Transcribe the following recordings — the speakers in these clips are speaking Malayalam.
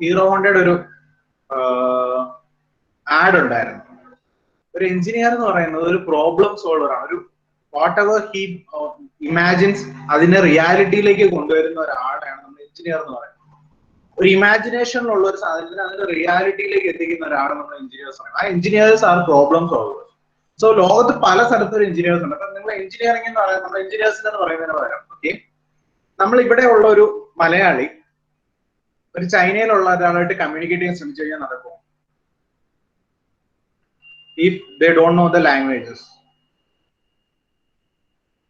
ഹീറോ ഹോണ്ടയുടെ ഒരു ആഡ് ഉണ്ടായിരുന്നു. ഒരു എഞ്ചിനീയർ എന്ന് പറയുന്നത് ഒരു പ്രോബ്ലം സോൾവർ ആണ്. ഒരു വാട്ട് എവർ ഹി ഇമാജിൻസ് അതിനെ റിയാലിറ്റിയിലേക്ക് കൊണ്ടുവരുന്ന ഒരാളെയാണ് നമ്മൾ എഞ്ചിനീയർ എന്ന് പറയുന്നത്. ഒരു ഇമാജിനേഷനിലുള്ള ഒരു സാധനത്തിന് അതിന്റെ റിയാലിറ്റിയിലേക്ക് എത്തിക്കുന്ന ഒരാളാണ് നമ്മൾ എഞ്ചിനീയേഴ്സ് ആണ്. ആ engineers are problem solvers. So ലോകത്ത് പല സ്ഥലത്തും എഞ്ചിനീയേഴ്സ് ഉണ്ട്. അപ്പൊ നിങ്ങൾ എഞ്ചിനീയറിംഗ് എന്ന് പറയുന്നത് നമ്മൾ എഞ്ചിനീയേഴ്സ് എന്ന് പറയുന്നതിന് പകരം നമ്മൾ ഇവിടെ ഉള്ള ഒരു മലയാളി ഒരു ചൈനയിലുള്ള ഒരാളായിട്ട് കമ്മ്യൂണിക്കേറ്റ് ചെയ്യാൻ ശ്രമിച്ചു കഴിഞ്ഞാൽ നടക്കും. If they don't know the languages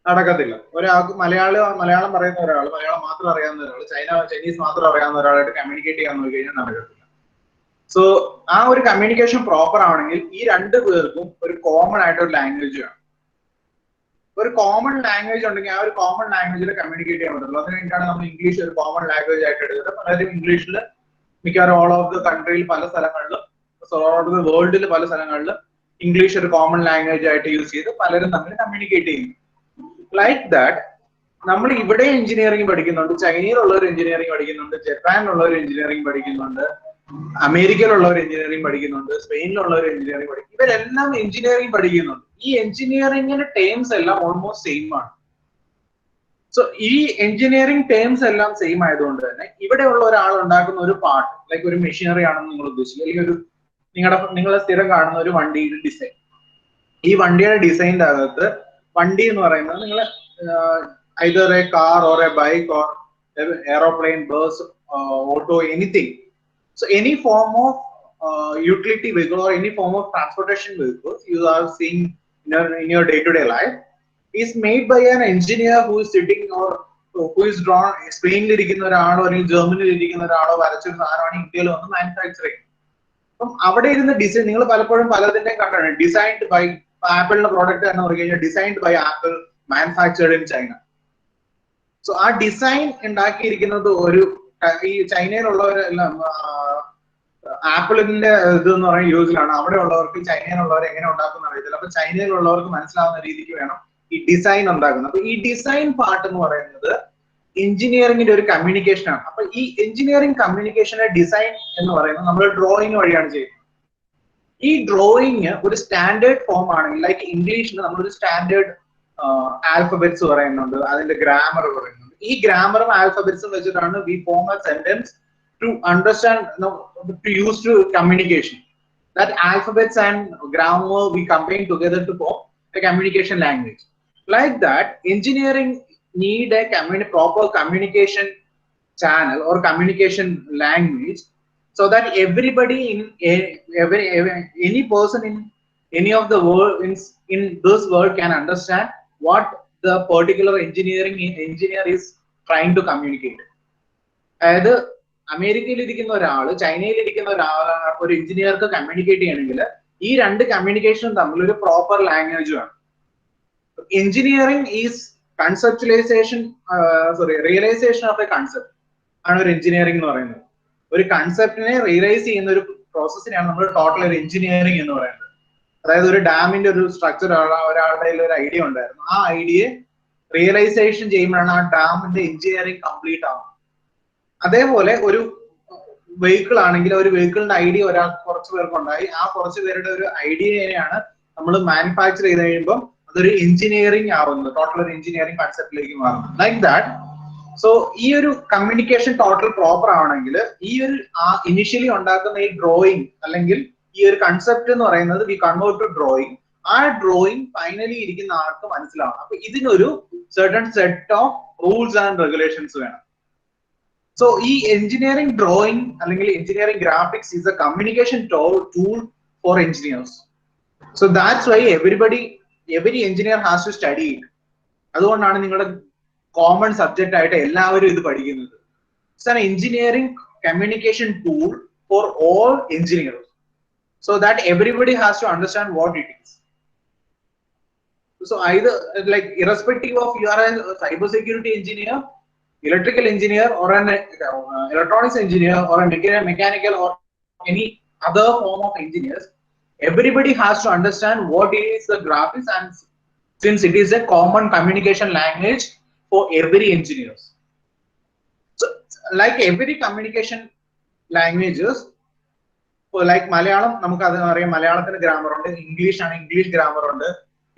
നടക്കത്തില്ല. ഒരാൾക്ക് മലയാളം പറയുന്ന ഒരാൾ, മലയാളം മാത്രം അറിയാവുന്ന ഒരാൾ, ചൈനീസ് മാത്രം അറിയാവുന്ന ഒരാളായിട്ട് കമ്മ്യൂണിക്കേറ്റ് ചെയ്യാൻ നോക്കി കഴിഞ്ഞാൽ നടക്കത്തില്ല. സോ ആ ഒരു കമ്മ്യൂണിക്കേഷൻ പ്രോപ്പർ ആണെങ്കിൽ ഈ രണ്ടു പേർക്കും ഒരു കോമൺ ആയിട്ട് ഒരു ലാംഗ്വേജ് വേണം. ഒരു കോമൺ ലാംഗ്വേജ് ഉണ്ടെങ്കിൽ ആ ഒരു കോമൺ ലാംഗ്വേജിൽ കമ്മ്യൂണിക്കേറ്റ് ചെയ്യാൻ പറ്റുള്ളൂ. അതിന് വേണ്ടിയിട്ടാണ് നമ്മൾ ഇംഗ്ലീഷ് ഒരു കോമൺ ലാംഗ്വേജ് ആയിട്ട് എടുക്കുന്നത്. പലരും ഇംഗ്ലീഷിൽ മിക്കവാറും ഓൾ ഓഫ് ദ കൺട്രിയിൽ പല സ്ഥലങ്ങളിലും ഓൾ ഓഫ് ദ വേൾഡിൽ പല സ്ഥലങ്ങളിലും ഇംഗ്ലീഷ് ഒരു കോമൺ ലാംഗ്വേജ് ആയിട്ട് യൂസ് ചെയ്ത് പലരും തമ്മിൽ കമ്മ്യൂണിക്കേറ്റ് ചെയ്യുന്നു. ലൈക്ക് ദാറ്റ് നമ്മൾ ഇവിടെ എഞ്ചിനീയറിംഗ് പഠിക്കുന്നുണ്ട്, ചൈനയിലുള്ള ഒരു എഞ്ചിനീയറിംഗ് പഠിക്കുന്നുണ്ട്, ജപ്പാനിലുള്ള ഒരു എഞ്ചിനീയറിംഗ് പഠിക്കുന്നുണ്ട്, അമേരിക്കയിലുള്ള ഒരു എഞ്ചിനീയറിംഗ് പഠിക്കുന്നുണ്ട്, സ്പെയിനിലുള്ള ഒരു എഞ്ചിനീയറിംഗ് പഠിക്കുന്നു. ഇവരെല്ലാം എഞ്ചിനീയറിംഗ് പഠിക്കുന്നുണ്ട്. ഈ എഞ്ചിനീയറിംഗിന്റെ ടേംസ് എല്ലാം ഓൾമോസ്റ്റ് സെയിം ആണ്. സോ ഈ എഞ്ചിനീയറിംഗ് ടേംസ് എല്ലാം സെയിം ആയതുകൊണ്ട് തന്നെ ഇവിടെ ഉള്ള ഒരാൾ ഉണ്ടാക്കുന്ന ഒരു പാർട്ട്, ലൈക്ക് ഒരു മെഷീനറി ആണെന്ന് നിങ്ങൾ ഉദ്ദേശിക്കുക, അല്ലെങ്കിൽ ഒരു നിങ്ങളെ സ്ഥിരം കാണുന്ന ഒരു വണ്ടിയുടെ ഡിസൈൻ. ഈ വണ്ടിയുടെ ഡിസൈനിന്റെ അകത്ത് വണ്ടി എന്ന് പറയുന്നത് നിങ്ങൾ either a car or a bike or aeroplane, bus, auto, anything. So any form of utility vehicle or any form of transportation vehicles you are seeing in your day-to-day life is made by an engineer who is sitting or who is drawn. സ്പെയിനിൽ ഇരിക്കുന്ന ഒരാളോ അല്ലെങ്കിൽ ജർമ്മനിയിൽ ഇരിക്കുന്ന ഒരാളോ വരച്ചൊരു സാധനമാണ് ഇന്ത്യയിൽ വന്ന് മാനുഫാക്ചർ ചെയ്യുന്നത്. അപ്പം അവിടെ ഇരുന്ന് ഡിസൈൻ നിങ്ങൾ പലപ്പോഴും പലതിന്റെയും കണ്ടാണ് ഡിസൈൻഡ് ബൈ ആപ്പിളിന്റെ പ്രോഡക്റ്റ് എന്ന് പറഞ്ഞു കഴിഞ്ഞാൽ designed by Apple, manufactured in China. So ആ ഡിസൈൻ ഉണ്ടാക്കിയിരിക്കുന്നത് ഒരു ഈ ചൈനയിലുള്ളവരെല്ലാം ആപ്പിളിന്റെ ഇത് എന്ന് പറയുന്ന യൂസിലാണ്. അവിടെ ഉള്ളവർക്ക് ചൈനയിലുള്ളവർ എങ്ങനെ ഉണ്ടാക്കുന്ന അറിയത്തില്ല. അപ്പൊ ചൈനയിലുള്ളവർക്ക് മനസ്സിലാവുന്ന രീതിക്ക് വേണം ഈ ഡിസൈൻ ഉണ്ടാക്കുന്നത്. അപ്പൊ ഈ ഡിസൈൻ പാർട്ട് എന്ന് പറയുന്നത് എഞ്ചിനീയറിംഗിന്റെ ഒരു കമ്മ്യൂണിക്കേഷൻ ആണ്. അപ്പൊ ഈ എഞ്ചിനീയറിംഗ് കമ്മ്യൂണിക്കേഷന്റെ ഡിസൈൻ എന്ന് പറയുന്നത് നമ്മൾ ഡ്രോയിങ് വഴിയാണ് ചെയ്യുന്നത്. ഈ ഡ്രോയിങ് ഒരു സ്റ്റാൻഡേർഡ് ഫോം ആണെങ്കിൽ, ലൈക്ക് ഇംഗ്ലീഷിന് നമ്മളൊരു സ്റ്റാൻഡേർഡ് ആൽഫബറ്റ്സ് പറയുന്നുണ്ട്, അതിന്റെ ഗ്രാമർ പറയുന്നുണ്ട്. ഈ ഗ്രാമറും ആൽഫബറ്റ്സും വെച്ചിട്ടാണ് we form a sentence to understand, to use to communication. That alphabets and grammar we combine together to form a communication language. Like that engineering need a proper communication channel or communication language, so that everybody in any person in any of the world in this world can understand what the particular engineer is trying to communicate. അതായത് അമേരിക്കയിൽ ഇരിക്കുന്ന ഒരാൾ ചൈനയിൽ ഇരിക്കുന്ന ഒരു എഞ്ചിനീയർക്ക് കമ്മ്യൂണിക്കേറ്റ് ചെയ്യണമെങ്കിൽ ഈ രണ്ട് കമ്മ്യൂണിക്കേഷനും തമ്മിൽ ഒരു പ്രോപ്പർ ലാംഗ്വേജ് വേണം. Engineering is conceptualization, realization of a concept ആണ് ഒരു എഞ്ചിനീയറിംഗ് എന്ന് പറയുന്നത്. ഒരു കൺസെപ്റ്റിനെ റിയലൈസ് ചെയ്യുന്ന ഒരു പ്രോസസ്സിനെയാണ് നമ്മൾ ടോട്ടൽ ഒരു എഞ്ചിനീയറിംഗ് എന്ന് പറയുന്നത്. അതായത് ഒരു ഡാമിന്റെ ഒരു സ്ട്രക്ചർ ഒരാളുടെ ഒരു ഐഡിയ ഉണ്ടായിരുന്നു, ആ ഐഡിയ റിയലൈസേഷൻ ചെയ്യുമ്പോഴാണ് ആ ഡാമിന്റെ എഞ്ചിനീയറിംഗ് കംപ്ലീറ്റ് ആവുന്നത്. അതേപോലെ ഒരു വെഹിക്കിൾ ആണെങ്കിൽ ഒരു വെഹിക്കിളിന്റെ ഐഡിയ കുറച്ച് പേർക്ക് ഉണ്ടായി, ആ കുറച്ച് പേരുടെ ഒരു ഐഡിയയാണ് നമ്മൾ മാനുഫാക്ചർ ചെയ്ത് കഴിയുമ്പോൾ അതൊരു എഞ്ചിനീയറിംഗ് ആവുന്നത്, ടോട്ടൽ ഒരു എഞ്ചിനീയറിംഗ് കൺസെപ്റ്റിലേക്ക് മാറുന്നത്. Like that. സോ ഈ ഒരു കമ്മ്യൂണിക്കേഷൻ ടോട്ടൽ പ്രോപ്പർ ആവണമെങ്കിൽ ഈ ഒരു ഇനിഷ്യലി ഉണ്ടാക്കുന്ന ഈ ഡ്രോയിങ് അല്ലെങ്കിൽ ഈ ഒരു കൺസെപ്റ്റ് എന്ന് പറയുന്നത് വി കൺവേർട്ട് ടു ഡ്രോയിങ്. ആ ഡ്രോയിങ് ഫൈനലി ഇരിക്കുന്ന ആൾക്ക് മനസ്സിലാവണം. അപ്പൊ ഇതിനൊരു certain set of rules and regulations വേണം. സോ ഈ എഞ്ചിനീയറിംഗ് ഡ്രോയിങ് അല്ലെങ്കിൽ engineering graphics is A communication tool for engineers. So that's Y every engineer has to study it. അതുകൊണ്ടാണ് നിങ്ങളുടെ കോമൺ സബ്ജക്റ്റ് ആയിട്ട് എല്ലാവരും ഇത് പഠിക്കുന്നത്. It's an engineering communication tool for all engineers, so that everybody has to understand what it is. So either like irrespective of you are a cyber security engineer, electrical engineer, or an electronics engineer, or a mechanical or any other form of engineers, everybody has to understand what is the graphics, and since it is a common communication language for every engineers. So like every communication languages, like Malayalam, നമുക്ക് അത് അറിയാം, മലയാളത്തിന് ഗ്രാമർ ഉണ്ട്, ഇംഗ്ലീഷ് ആണ് ഇംഗ്ലീഷ് ഗ്രാമർ ഉണ്ട്,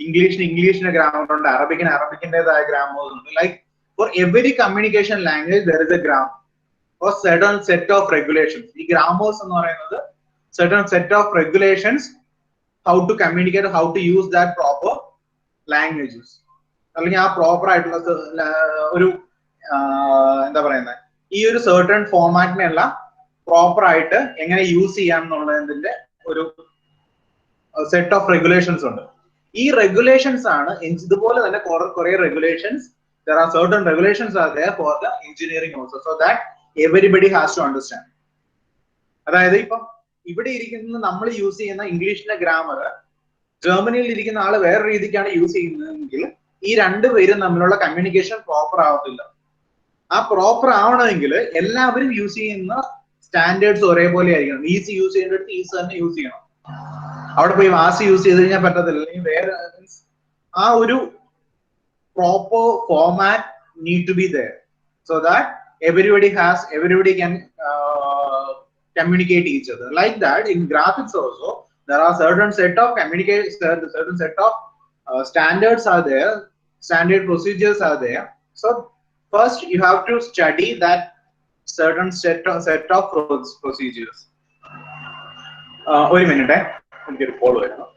ഇംഗ്ലീഷിന് ഗ്രാമർ ഉണ്ട്, അറബിക്കിൻ്റെതായ ഗ്രാമേഴ്സ് ഉണ്ട്. Like for every communication language there is A grammar or certain set of regulations. ഈ grammars എന്ന് പറയുന്നത് certain set of regulations, how to communicate, how to use that proper languages. അല്ലെങ്കിൽ ആ പ്രോപ്പർ ആയിട്ടുള്ള ഒരു എന്താ പറയുന്നത്, ഈ ഒരു certain ഫോമാറ്റിനെല്ലാം പ്രോപ്പർ ആയിട്ട് എങ്ങനെ യൂസ് ചെയ്യാം എന്നുള്ളതിന്റെ ഒരു സെറ്റ് ഓഫ് റെഗുലേഷൻസ് ഉണ്ട്. ഈ റെഗുലേഷൻസ് ആണ് ഇതുപോലെ തന്നെ കുറെ regulations, there are certain regulations are there for the engineering also, so that everybody has to understand. അതായത് ഇപ്പം ഇവിടെ ഇരിക്കുന്ന നമ്മൾ യൂസ് ചെയ്യുന്ന ഇംഗ്ലീഷിന്റെ ഗ്രാമർ ജർമ്മനിയിൽ ഇരിക്കുന്ന ആള് വേറെ രീതിക്കാണ് യൂസ് ചെയ്യുന്നതെങ്കിൽ ഈ രണ്ടുപേരും തമ്മിലുള്ള കമ്മ്യൂണിക്കേഷൻ പ്രോപ്പർ ആവത്തില്ല. ആ പ്രോപ്പർ ആവണമെങ്കിൽ എല്ലാവരും യൂസ് ചെയ്യുന്ന സ്റ്റാൻഡേർഡ്സ് ഒരേപോലെ ആയിരിക്കണം. ഈസി യൂസ് ചെയ്യേണ്ടടുത്ത് ഈസി തന്നെ യൂസ് ചെയ്യണം. അവിടെ പോയി വാസി യൂസ് ചെയ്ത് കഴിഞ്ഞാൽ പറ്റത്തില്ല. അല്ലെങ്കിൽ വേറെ ആ ഒരു proper format need to be there so that everybody can communicate each other. Like that in graphics also there are certain set of certain set of standards are there, standard procedures are there. So first you have to study that certain set of procedures. ഒരു മിനിറ്റ്, എനിക്കൊരു കോൾ വരുന്നു.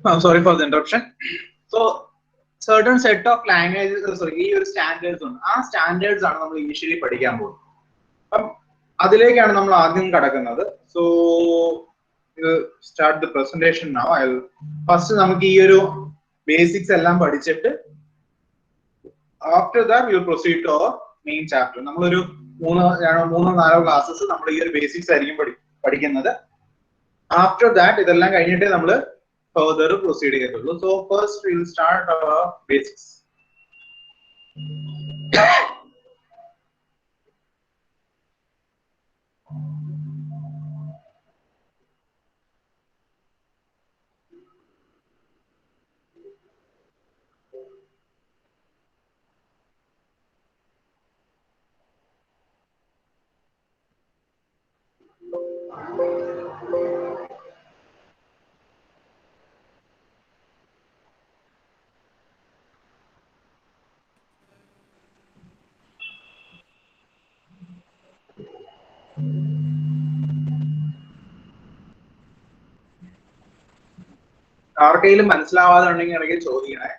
I'm sorry for the interruption. So certain set of languages, ഈ ഒരു സ്റ്റാൻഡേർഡ്സ് ഉണ്ട്. ആ സ്റ്റാൻഡേർഡ്സ് ആണ് നമ്മൾ ഇനിഷ്യലി പഠിക്കാൻ പോകുന്നത്. അപ്പം അതിലേക്കാണ് നമ്മൾ ആദ്യം കടക്കുന്നത്. So start the presentation now. First നമുക്ക് ഈ ഒരു ബേസിക്സ് എല്ലാം പഠിച്ചിട്ട് after that will proceed to our main chapter. നമ്മളൊരു മൂന്നോ നാലോ ക്ലാസ്സസ് നമ്മൾ ഈ ഒരു ബേസിക്സ് ആയിരിക്കും പഠിക്കുന്നത്. ആഫ്റ്റർ ദാറ്റ് ഇതെല്ലാം കഴിഞ്ഞിട്ട് നമ്മൾ further proceed ചെയ്തുള്ളൂ. So first we will start our basics. ആർക്കെങ്കിലും മനസ്സിലാവാതെ ഉണ്ടെങ്കിൽ ഇടയ്ക്ക് ചോദിക്കണേ.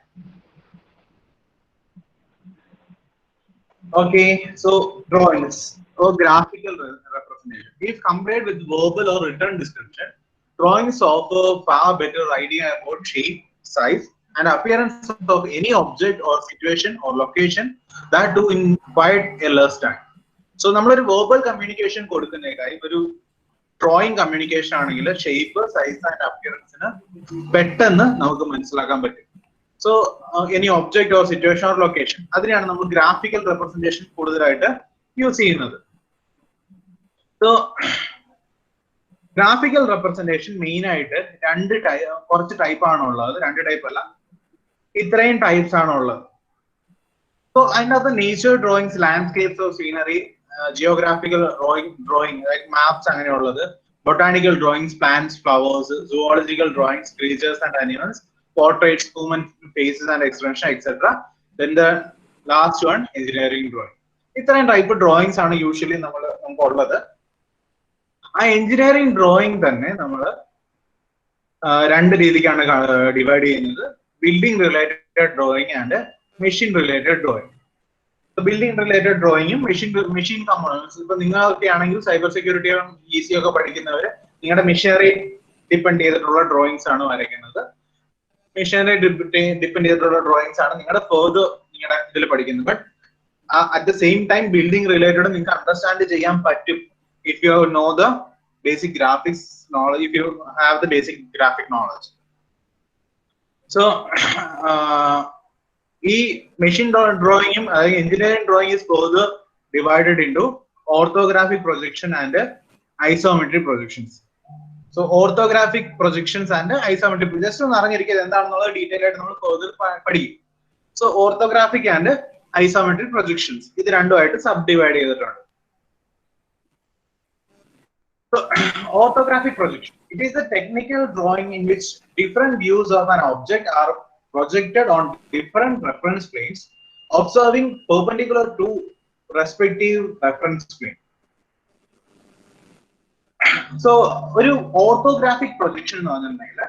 Okay, so drawings or graphical representation. If compared with verbal or written description, drawings offer far better idea about shape, size, and appearance of any object or situation or location that do in quite a less time. So നമ്മളൊരു verbal communication കൊടുക്കുന്നതിനായി ഒരു ഡ്രോയിങ് കമ്മ്യൂണിക്കേഷൻ ആണെങ്കിൽ ഷേപ്പ്, സൈസ് ആൻഡ് അപ്പിയറൻസിന് പെട്ടെന്ന് നമുക്ക് മനസ്സിലാക്കാൻ പറ്റും. So any object or situation or location, അതിനെയാണ് നമ്മൾ ഗ്രാഫിക്കൽ റെപ്രസെന്റേഷൻ കൂടുതലായിട്ട് യൂസ് ചെയ്യുന്നത്. സോ ഗ്രാഫിക്കൽ റെപ്രസെന്റേഷൻ മെയിൻ ആയിട്ട് കുറച്ച് ടൈപ്പ് ആണുള്ളത്. 2 ടൈപ്പ് അല്ല, ഇത്രയും ടൈപ്സ് ആണുള്ളത്. സോ അതിനകത്ത് nature drawings, landscapes of scenery, geographical drawing like maps അങ്ങനെയുള്ളത്, botanical drawings, plants, flowers, zoological drawings, creatures and animals, portraits, human faces and expression, etc. Then the last one, engineering drawing. ഇത്രയും ടൈപ്പ് ഡ്രോയിങ്സ് ആണ് യൂഷ്വലി നമുക്കുള്ളത്. ആ എഞ്ചിനീയറിംഗ് ഡ്രോയിങ് തന്നെ നമ്മൾ 2 രീതിക്കാണ് ഡിവൈഡ് ചെയ്യുന്നത്: building related drawing and machine related drawing. Building related ഡ്രോയിങ്ങും മെഷീൻ കമ്പോണൻസ്. ഇപ്പൊ നിങ്ങളൊക്കെ ആണെങ്കിൽ സൈബർ സെക്യൂരിറ്റി ഈസി ഒക്കെ പഠിക്കുന്നവര് നിങ്ങളുടെ മെഷീനറി ഡിപ്പെൻഡ് ചെയ്തിട്ടുള്ള ഡ്രോയിങ്സ് ആണ് വരയ്ക്കുന്നത്. മെഷീനറി ഡിപ്പെൻഡ് ചെയ്തിട്ടുള്ള ഡ്രോയിങ്സ് ആണ് നിങ്ങളുടെ നിങ്ങളുടെ ഇതിൽ പഠിക്കുന്നത്. But at the same time building related നിങ്ങൾക്ക് അണ്ടർസ്റ്റാൻഡ് ചെയ്യാൻ പറ്റും if you know the basic graphics knowledge, if you have the basic graphic knowledge. So machine drawing, engineering drawing is further divided into orthographic projection and isometric projections. So orthographic projections and isometric, just ഒന്ന് അറിഞ്ഞിരിക്കുക എന്താണെന്നുള്ള ഡീറ്റെയിൽ ആയിട്ട് നമ്മൾ further പഠിക്കും. So orthographic and isometric projections, ഇത് രണ്ടുമായിട്ട് subdivide ചെയ്തിട്ടുണ്ട്. So orthographic projection, it is a technical drawing in which different views of an object are projected on different reference planes, observing perpendicular to respective reference plane. So ഒരു orthographic projection എന്ന് പറഞ്ഞിട്ടുണ്ടെങ്കിൽ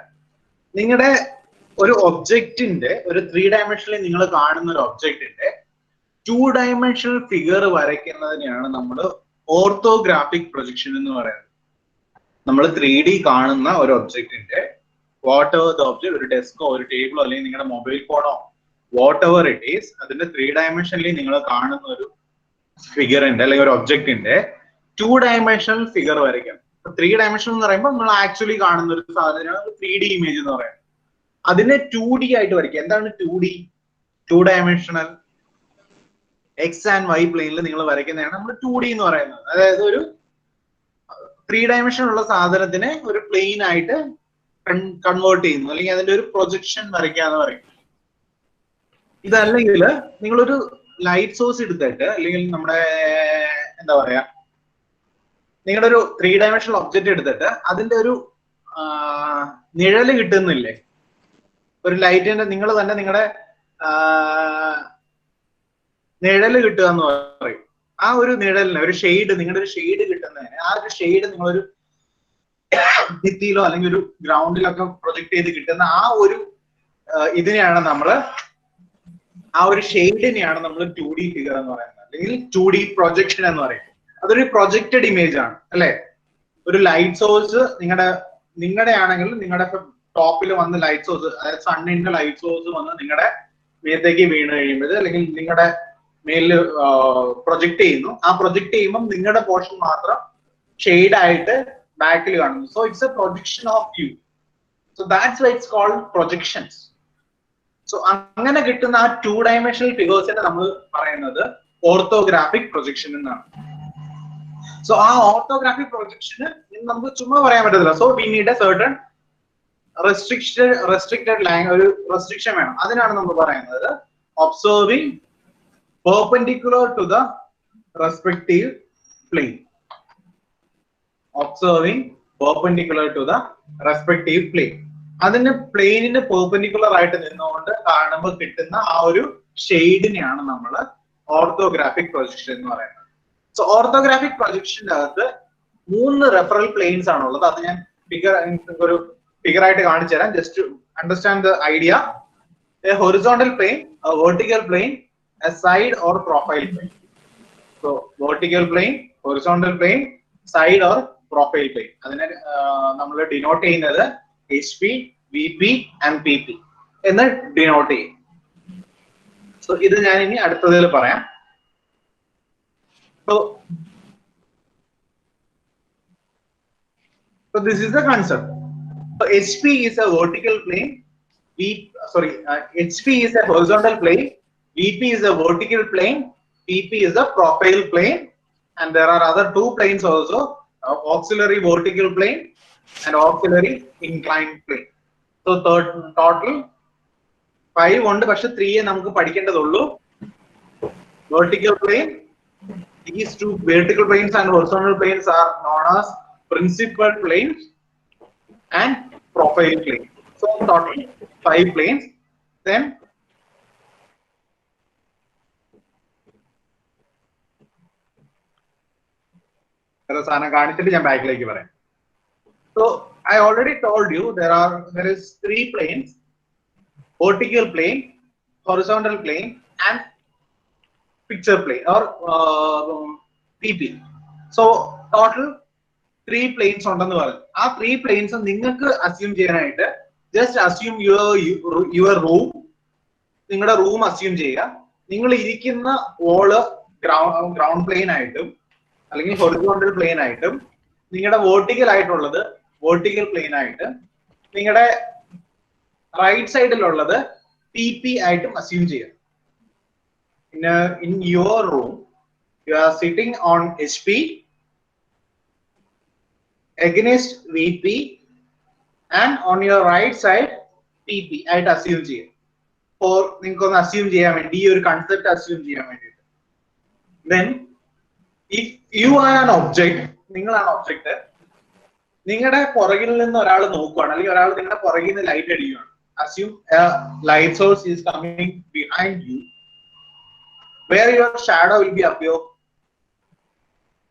നിങ്ങളുടെ ഒരു ഒബ്ജക്റ്റിന്റെ ഒരു 3 ഡയമെൻഷനിൽ നിങ്ങൾ കാണുന്ന ഒരു ഒബ്ജക്റ്റിന്റെ 2 ഡയമെൻഷണൽ ഫിഗർ വരയ്ക്കുന്നതിനെയാണ് നമ്മൾ ഓർത്തോഗ്രാഫിക് പ്രൊജക്ഷൻ എന്ന് പറയുന്നത്. നമ്മൾ 3D കാണുന്ന ഒരു ഒബ്ജക്റ്റിന്റെ വാട്ട് എവർ ദ ഒബ്ജക്ട്, ഒരു ഡെസ്കോ ഒരു ടേബിളോ അല്ലെങ്കിൽ നിങ്ങളുടെ മൊബൈൽ ഫോണോ വാട്ട് എവർ ഇറ്റ് ഈസ്, അതിന്റെ 3 ഡയമെൻഷനിൽ നിങ്ങൾ കാണുന്ന ഒരു ഫിഗറിന്റെ അല്ലെങ്കിൽ ഒരു ഒബ്ജക്റ്റിന്റെ 2 ഡയമെൻഷണൽ ഫിഗർ വരയ്ക്കാം. 3 ഡയമെൻഷൻ എന്ന് പറയുമ്പോൾ നമ്മൾ ആക്ച്വലി കാണുന്ന ഒരു സാധനമാണ് 3D ഇമേജ് എന്ന് പറയുന്നത്. അതിനെ 2D ആയിട്ട് വരയ്ക്കുക. എന്താണ് 2D? 2 dimensional X and Y പ്ലെയിനിൽ നിങ്ങൾ വരയ്ക്കുന്നതാണ് നമ്മൾ 2D എന്ന് പറയുന്നത്. അതായത് ഒരു 3 ഡയമെൻഷൻ ഉള്ള സാധനത്തിനെ ഒരു പ്ലെയിൻ ആയിട്ട് കൺവേർട്ട് ചെയ്യുന്നു, അല്ലെങ്കിൽ അതിന്റെ ഒരു പ്രൊജക്ഷൻ വരയ്ക്കാന്ന് പറയും. ഇതല്ലെങ്കിൽ നിങ്ങളൊരു ലൈറ്റ് സോഴ്സ് എടുത്തിട്ട്, അല്ലെങ്കിൽ നമ്മുടെ എന്താ പറയാ, നിങ്ങളുടെ ഒരു 3 ഡയമെൻഷണൽ ഒബ്ജക്റ്റ് എടുത്തിട്ട് അതിന്റെ ഒരു നിഴല് കിട്ടുന്നില്ലേ, ഒരു ലൈറ്റിന്റെ നിങ്ങൾ തന്നെ നിങ്ങളുടെ നിഴല് കിട്ടുക എന്ന് പറയും. ആ ഒരു നിഴലിന് ഒരു ഷെയ്ഡ്, നിങ്ങളുടെ ഒരു ഷെയ്ഡ് കിട്ടുന്നതിന്, ആ ഒരു ഷെയ്ഡ് നിങ്ങളൊരു ഭിത്തിയിലോ അല്ലെങ്കിൽ ഒരു ഗ്രൗണ്ടിലൊക്കെ പ്രൊജക്ട് ചെയ്ത് കിട്ടുന്ന ആ ഒരു ഇതിനെയാണ് നമ്മള്, ആ ഒരു ഷെയ്ഡിനെയാണ് നമ്മൾ 2D ഫിഗർ എന്ന് പറയുന്നത്, അല്ലെങ്കിൽ 2D പ്രൊജക്ഷൻ എന്ന് പറയും. അതൊരു പ്രൊജക്റ്റഡ് ഇമേജ് ആണ് അല്ലെ. ഒരു ലൈറ്റ് സോഴ്സ് നിങ്ങളുടെ ആണെങ്കിൽ നിങ്ങളുടെ ടോപ്പിൽ വന്ന് ലൈറ്റ് സോഴ്സ്, അതായത് സണ്ണിന്റെ ലൈറ്റ് സോഴ്സ് വന്ന് നിങ്ങളുടെ മേത്തേക്ക് വീണ് കഴിയുമ്പോൾ, അല്ലെങ്കിൽ നിങ്ങളുടെ മേലിൽ പ്രൊജക്ട് ചെയ്യുന്നു. ആ പ്രൊജക്ട് ചെയ്യുമ്പോൾ നിങ്ങളുടെ പോർഷൻ മാത്രം ഷെയ്ഡ് ആയിട്ട് ബാക്കിൽ കാണുന്നു. So it's a projection of view. So that's why it's called projections. So അങ്ങനെ കിട്ടുന്ന ആ 2 ഡയമെൻഷണൽ ഫിഗേഴ്സിനെ നമ്മൾ പറയുന്നത് ഓർത്തോഗ്രാഫിക് പ്രൊജക്ഷൻ എന്നാണ്. സോ ആ ഓർത്തോഗ്രാഫിക് പ്രൊജക്ഷന് നമുക്ക് ചുമ്മാ പറയാൻ പറ്റത്തില്ല. So we need a certain restricted language, ഒരു റെസ്ട്രിക്ഷൻ വേണം. അതിനാണ് നമ്മൾ പറയുന്നത് observing perpendicular to the respective plane. Observing perpendicular to the respective plane. അതിന്റെ പ്ലെയിനിന് പെർപെൻഡിക്കുലർ ആയിട്ട് നിന്നുകൊണ്ട് കാണുമ്പോൾ കിട്ടുന്ന ആ ഒരു ഷെയ്ഡിനെയാണ് നമ്മൾ ഓർത്തോഗ്രാഫിക് പ്രൊജക്ഷൻ എന്ന് പറയുന്നത്. സോ ഓർത്തോഗ്രാഫിക് പ്രൊജക്ഷന്റെ അകത്ത് 3 റെഫറൽ പ്ലെയിൻസ് ആണുള്ളത്. അത് ഞാൻ ഒരു ഫിഗർ ആയിട്ട് കാണിച്ചു തരാം, just understand the idea. A horizontal plane, A vertical plane, a side or profile plane. So vertical plane, horizontal plane, side or profile plane. അതിനെ നമ്മൾ ഡിനോട്ട് ചെയ്യുന്നത് HP, VP and PP എന്ന് ഡിനോട്ട് ചെയ്യും. സോ ഇത് ഞാൻ ഇനി അടുത്തതിൽ പറയാം. So this is the concept. So HP is a vertical plane, HP is a horizontal plane, VP is a vertical plane, PP is a profile plane, and there are other 2 planes also, auxiliary vertical plane and auxiliary inclined plane. So total 5 ഉണ്ട്, പക്ഷെ 3 നമുക്ക് പഠിക്കേണ്ടതുള്ളൂ. Vertical plane, these 2 vertical planes and horizontal planes are known as principal planes and profile plane. So total 5 planes. Then സാധനം കാണിച്ചിട്ട് ഞാൻ ബാക്കിലേക്ക് പറയാം. So I already told you there is 3 planes: vertical plane, horizontal plane and picture plane or PP. So total 3 planes ഉണ്ടെന്ന് പറഞ്ഞു. ആ 3 planes നിങ്ങൾക്ക് അസ്യൂം ചെയ്യാനായിട്ട് ജസ്റ്റ് അസ്യൂം യുവർ റൂം. നിങ്ങളുടെ റൂം അസ്യൂം ചെയ്യുക. നിങ്ങൾ ഇരിക്കുന്ന വോള് ഗ്രൗണ്ട് പ്ലെയിൻ ആയിട്ടും അല്ലെങ്കിൽ ഹൊറിസോണ്ടൽ പ്ലെയിൻ ആയിട്ടും നിങ്ങളുടെ വേർട്ടിക്കൽ ആയിട്ടുള്ളത് വേർട്ടിക്കൽ പ്ലെയിൻ ആയിട്ട്, നിങ്ങളുടെ റൈറ്റ് സൈഡിലുള്ളത് PP ആയിട്ടും അസ്യൂം ചെയ്യാം. In your room, you are sitting on HP against VP and on your right side PP ആയിട്ട് അസ്യൂം ചെയ്യാം. ഫോർ നിങ്ങൾക്കൊന്ന് അസ്യൂം ചെയ്യാൻ വേണ്ടി, ഈ ഒരു കൺസെപ്റ്റ് അസ്യൂം ചെയ്യാൻ വേണ്ടിയിട്ട്. Then if you are an object, നിങ്ങളാണ് ഒബ്ജക്ട്, നിങ്ങളുടെ പുറകിൽ നിന്ന് ഒരാൾ നോക്കുകയാണ്, അല്ലെങ്കിൽ ഒരാൾ നിങ്ങളുടെ പുറകിൽ നിന്ന് ലൈറ്റ് അടിക്കുകയാണ്. Assume a light source is coming behind you. Where your shadow will be appear?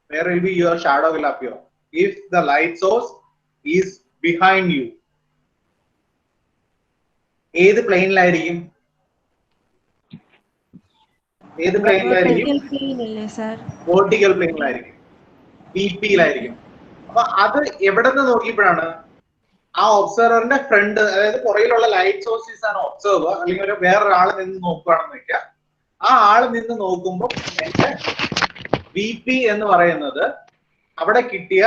Where will be your shadow will appear? If the light source is behind you. ഏത് പ്ലെയിനിലായിരിക്കും? ഏത് പ്ലെയിനിലായിരിക്കും? വെർട്ടിക്കൽ പ്ലെയിനിലായിരിക്കും, VP-യിലായിരിക്കും. അപ്പൊ അത് എവിടെ നിന്ന് നോക്കിയപ്പോഴാണ്? ആ ഒബ്സർവറിന്റെ ഫ്രണ്ട്, അതായത് പുറകിലുള്ള ലൈറ്റ് സോഴ്സസ് ആണ് ഒബ്സർവർ, അല്ലെങ്കിൽ ഒരു വേറൊരാൾ നിന്ന് നോക്കുകയാണെന്ന് വെക്കുക. ആ ആള് നിന്ന് നോക്കുമ്പോൾ എന്റെ VP എന്ന് പറയുന്നത് അവിടെ കിട്ടിയ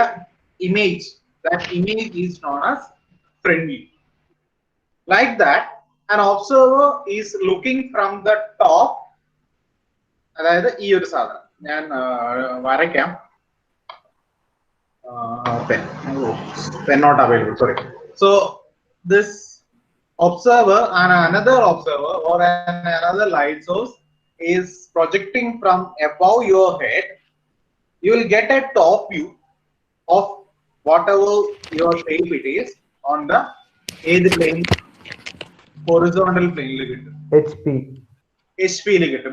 image, that image is known as front view. Like that, an observer is looking from the top. അതായത് ഈ ഒരു സാധനം ഞാൻ വരയ്ക്കാം. Pen not available, sorry. So this observer and another observer or another light source is projecting from above your head. You will get a top view of whatever your shape it is on the plane, horizontal plane. HP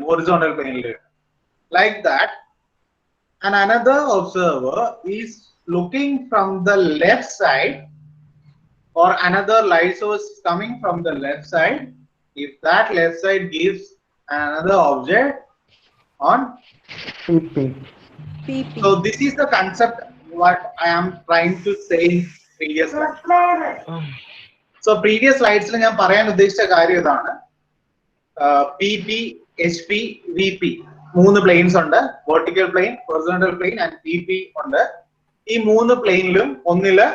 horizontal plane. Like that, and another observer is looking from the left side, or another light source coming from the left side. If that left side gives another object on PP. So this is the concept what I am trying to say in previous slides. So previous slides ഞാൻ പറയാൻ ഉദ്ദേശിച്ച കാര്യം ഇതാണ്. PP, HP, VP മൂന്ന് പ്ലെയിൻസ് ഉണ്ട്. Vertical plane, horizontal plane and PP ഉണ്ട്. ഈ മൂന്ന് പ്ലെയിനിലും ഒന്നില്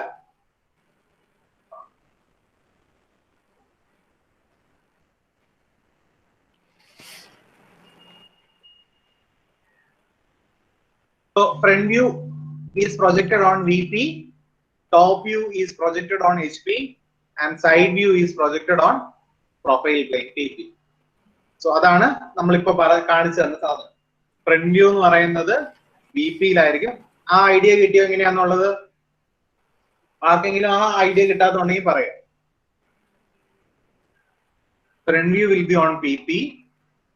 so front view is projected on VP, top view is projected on HP, and side view is projected on profile plane PP. So അതാണ് നമ്മളിപ്പോ കാണിച്ചു തന്ന സാധനം. ഫ്രണ്ട് വ്യൂ എന്ന് പറയുന്നത് VP-യിലായിരിക്കും. ആ ഐഡിയ കിട്ടിയോ എങ്ങനെയാന്നുള്ളത് ആർക്കെങ്കിലും ആ ഐഡിയ കിട്ടാത്തുണ്ടെങ്കിൽ പറയാം. Front view will be on PP,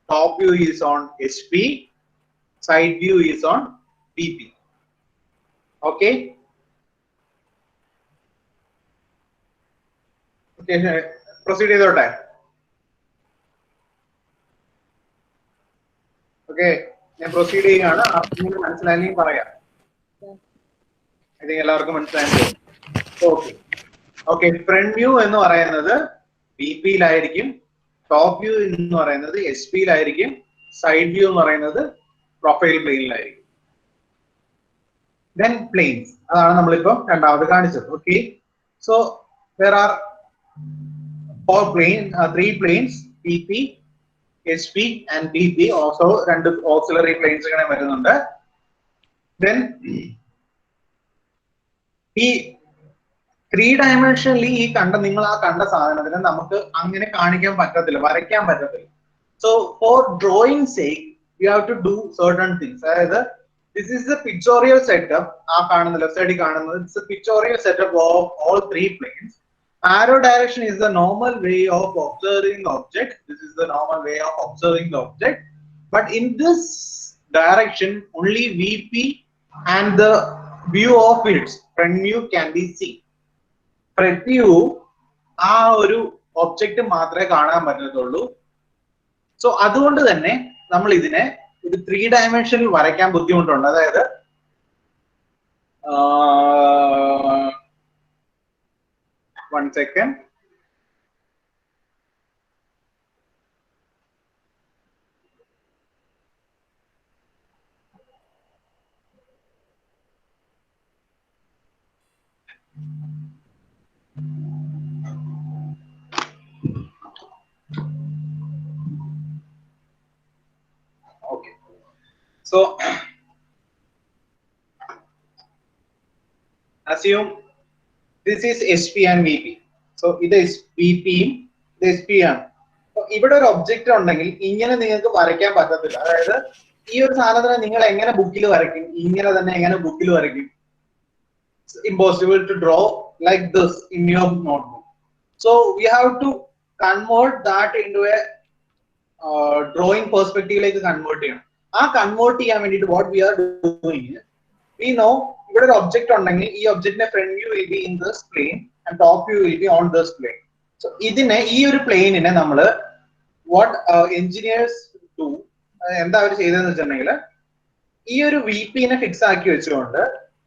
top view is on HP, side view is on PP. Okay. Okay, proceed ചെയ്തോട്ടെ. ഓക്കെ, ഞാൻ പ്രൊസീഡ് ചെയ്യുകയാണ്. ആർക്കെങ്കിലും മനസ്സിലായെങ്കിൽ പറയാം. എല്ലാവർക്കും മനസ്സിലായി? Okay okay. ഫ്രണ്ട് വ്യൂ എന്ന് പറയുന്നത് VP-യിലായിരിക്കും, ടോപ്പ് വ്യൂ എന്ന് പറയുന്നത് HP-യിലായിരിക്കും, സൈഡ് വ്യൂ എന്ന് പറയുന്നത് പ്രൊഫൈൽ പ്ലെയിനിലായിരിക്കും. Then planes, അതാണ് നമ്മളിപ്പോ രണ്ടാമത് കാണിച്ചത്. Okay, so there are three planes, PP, HP and PP. Also രണ്ട് auxiliary planes ഇങ്ങനെ വരുന്നുണ്ട്. Then ഈ 3-dimensionally ഈ നിങ്ങൾ ആ കണ്ട സാധനത്തിന് നമുക്ക് അങ്ങനെ കാണിക്കാൻ പറ്റത്തില്ല, വരയ്ക്കാൻ പറ്റത്തില്ല. So for drawing sake you have to do certain things. അതായത് this is the pictorial setup. ആ കാണുന്ന ലെഫ്റ്റ് സൈഡിൽ കാണുന്നത് it's a pictorial setup of all three planes. Arrow direction is the normal way of observing the object. This is the normal way of observing the object. But in this direction, only VP and the view of its front view can be seen. Front view, ആ ഒരു ഒബ്ജക്റ്റ് മാത്രമേ കാണാൻ പറ്റത്തുള്ളൂ. സോ അതുകൊണ്ട് തന്നെ നമ്മൾ ഇതിനെ ഒരു 3-dimensional വരയ്ക്കാൻ ബുദ്ധിമുട്ടുണ്ട്. അതായത് one second. assume this is SP and VP. So ഇത് VP യും ഇത് SP ആണ്. ഇവിടെ ഒരു ഒബ്ജക്റ്റ് ഉണ്ടെങ്കിൽ ഇങ്ങനെ നിങ്ങൾക്ക് വരയ്ക്കാൻ പറ്റത്തില്ല. അതായത് ഈ ഒരു സാധനത്തിനെ നിങ്ങൾ എങ്ങനെ ബുക്കിൽ വരയ്ക്കും, ഇങ്ങനെ തന്നെ എങ്ങനെ ബുക്കിൽ വരയ്ക്കും? It's impossible to draw like this in your notebook. So we have to convert that into a drawing perspective like convert ചെയ്യണം. ആ കൺവേർട്ട് ചെയ്യാൻ വേണ്ടിയിട്ട് what we are doing is we know ഇവിടെ ഒരു ഒബ്ജക്റ്റ് ഉണ്ടെങ്കിൽ ഈ ഒബ്ജക്റ്റിന്റെ front view will be in this plane and top view will be on this plane. So ഇതിനെ ഈ ഒരു പ്ലെയിനിനെ നമ്മൾ what engineers do എന്താ അവർ ചെയ്തതെന്ന് വെച്ചിട്ടുണ്ടെങ്കിൽ ഈ ഒരു VP നെ ഫിക്സ് ആക്കി വെച്ചുകൊണ്ട്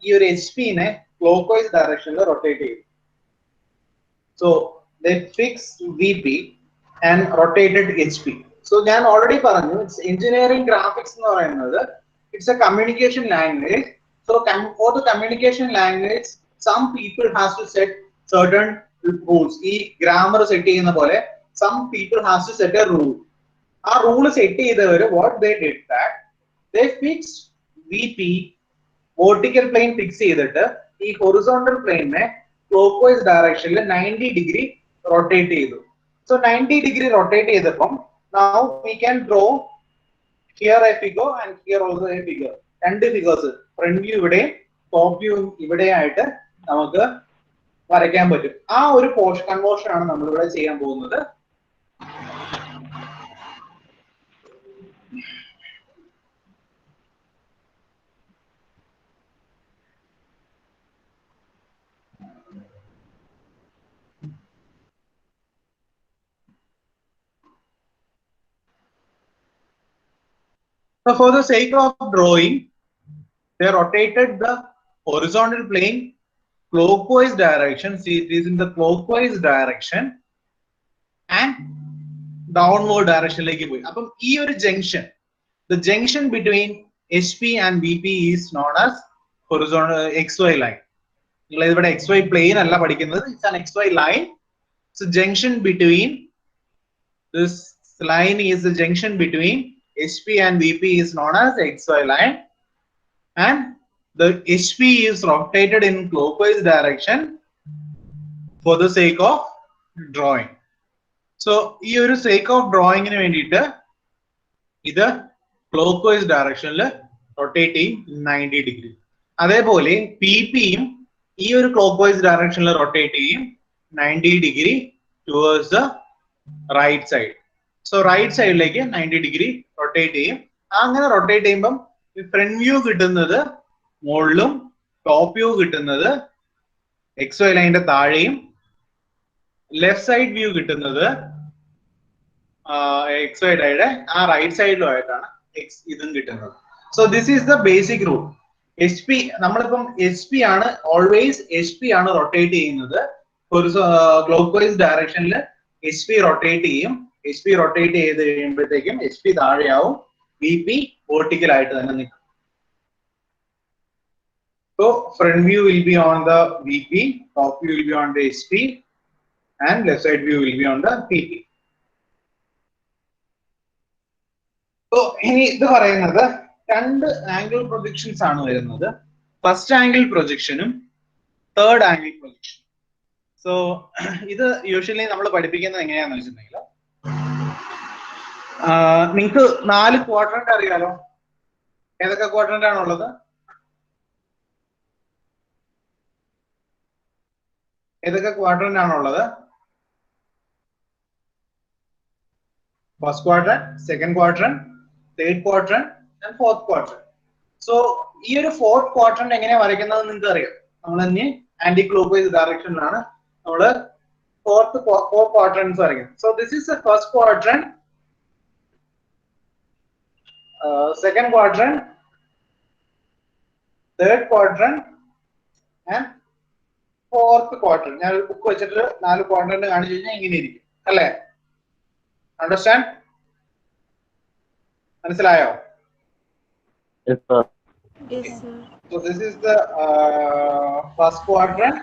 ഈ ഒരു HP നെ ക്ലോക്ക്വൈസ് ഡയറക്ഷനിൽ റൊട്ടേറ്റ് ചെയ്യും. So they fixed VP and rotated HP. So ഞാൻ ഓൾറെഡി പറഞ്ഞു ഇറ്റ്സ് എഞ്ചിനീയറിംഗ് ഗ്രാഫിക്സ് എന്ന് പറയുന്നത് it's A communication language. So for the communication language, some people has to set certain rules. ഈ ഗ്രാമർ സെറ്റ് ചെയ്യുന്ന പോലെ some people has to set a rule. ആ റൂൾ സെറ്റ് ചെയ്തവര് what they did that they fixed VP vertical plane fix ചെയ്തിട്ട് ഈ horizontal plane നെ clockwise directionൽ 90 degree rotate ചെയ്തു. So 90 degree rotate ചെയ്തപ്പം now we can draw here a figure and here also a figure. രണ്ട് ഫിഗേഴ്സ് ഫ്രണ്ട് വ്യൂ ഇവിടെ ടോപ്പ് വ്യൂ ഇവിടെ ആയിട്ട് നമുക്ക് വരയ്ക്കാൻ പറ്റും. ആ ഒരു പോർഷൻ കൺവേർഷൻ ആണ് നമ്മൾ ഇവിടെ ചെയ്യാൻ പോകുന്നത്. So for the sake of drawing, they rotated the horizontal plane clockwise direction. See, it is in the clockwise direction and downward direction like പോയി. അപ്പം ഈ ഒരു junction, the junction between HP and VP is known as horizontal XY line. നിങ്ങൾ ഇവിടെ XY plane അല്ല പഠിക്കുന്നത്, it's an XY line. So junction between this line is the junction between HP and VP is known as XY line, and the HP is rotated in clockwise direction for the sake of drawing. So ഈ ഒരു sake of drawing ന് വേണ്ടിയിട്ട് ഇത് clockwise directionൽ rotate ചെയ്യും 90 degree. അതേപോലെ PP യും ഈ ഒരു clockwise directionൽ rotate ചെയ്യും 90 degree towards the right side. So right സൈഡിലേക്ക് 90 degree rotate ചെയ്യും. അങ്ങനെ rotate ചെയ്യുമ്പം ഫ്രണ്ട് വ്യൂ കിട്ടുന്നത് മുകളിലും ടോപ്പ് വ്യൂ കിട്ടുന്നത് XY ലൈനിന്റെ താഴെയും ലെഫ്റ്റ് സൈഡ് വ്യൂ കിട്ടുന്നത് XY ലൈനിന്റെ ആ റൈറ്റ് സൈഡിലും ആയിട്ടാണ് ഇതും കിട്ടുന്നത്. So this is the basic rule. HP നമ്മളിപ്പം HP ആണ് ഓൾവേസ് HP ആണ് റൊട്ടേറ്റ് ചെയ്യുന്നത്. ഒരു ക്ലോക്ക്വൈസ് ഡയറക്ഷനിൽ HP റൊട്ടേറ്റ് ചെയ്യും. HP റൊട്ടേറ്റ് ചെയ്ത് കഴിയുമ്പോഴത്തേക്കും HP താഴെയാവും, VP vertical ആയിട്ട് തന്നെ നിൽക്കും. So front view will be on the VP, top view will be on the HP, and left side view will be on the PP. So ഇനി ഇത് പറയുന്നത് രണ്ട് ആംഗിൾ പ്രൊജക്ഷൻസ് ആണ് വരുന്നത്. ഫസ്റ്റ് ആംഗിൾ പ്രൊജക്ഷനും തേർഡ് ആംഗിൾ പ്രൊജക്ഷനും. സോ ഇത് യൂഷ്വലി നമ്മൾ പഠിപ്പിക്കുന്നത് എങ്ങനെയാന്ന് വെച്ചിട്ടുണ്ടെങ്കിൽ നിങ്ങൾക്ക് 4 ക്വാഡ്രന്റ് അറിയാലോ. ഏതൊക്കെ ക്വാഡ്രന്റ് ആണുള്ളത്? ഏതൊക്കെ ക്വാഡ്രന്റ് ആണുള്ളത്? First quadrant, second quadrant, third quadrant and fourth quadrant. So ഈ ഒരു ഫോർത്ത് ക്വാഡ്രന്റ് എങ്ങനെയാ വരയ്ക്കുന്നത് നിങ്ങൾക്ക് അറിയാം. നമ്മൾ തന്നെ ആന്റി ക്ലോക്ക്വൈസ് ഡയറക്ഷനിലാണ് നമ്മൾ four quadrants വരയ്ക്കുന്നത്. So this is the first quadrant, second quadrant, third quadrant and fourth quadrant. ഞാൻ ഒരു ബുക്ക് വെച്ചിട്ട് 4 ക്വാഡ്രന്റ് കാണിച്ചു കഴിഞ്ഞാൽ ഇങ്ങനെ ഇരിക്കും അല്ലേ? അണ്ടർസ്റ്റാൻഡ്? മനസ്സിലായോ? Yes, sir. Yes, sir. So this is the first quadrant,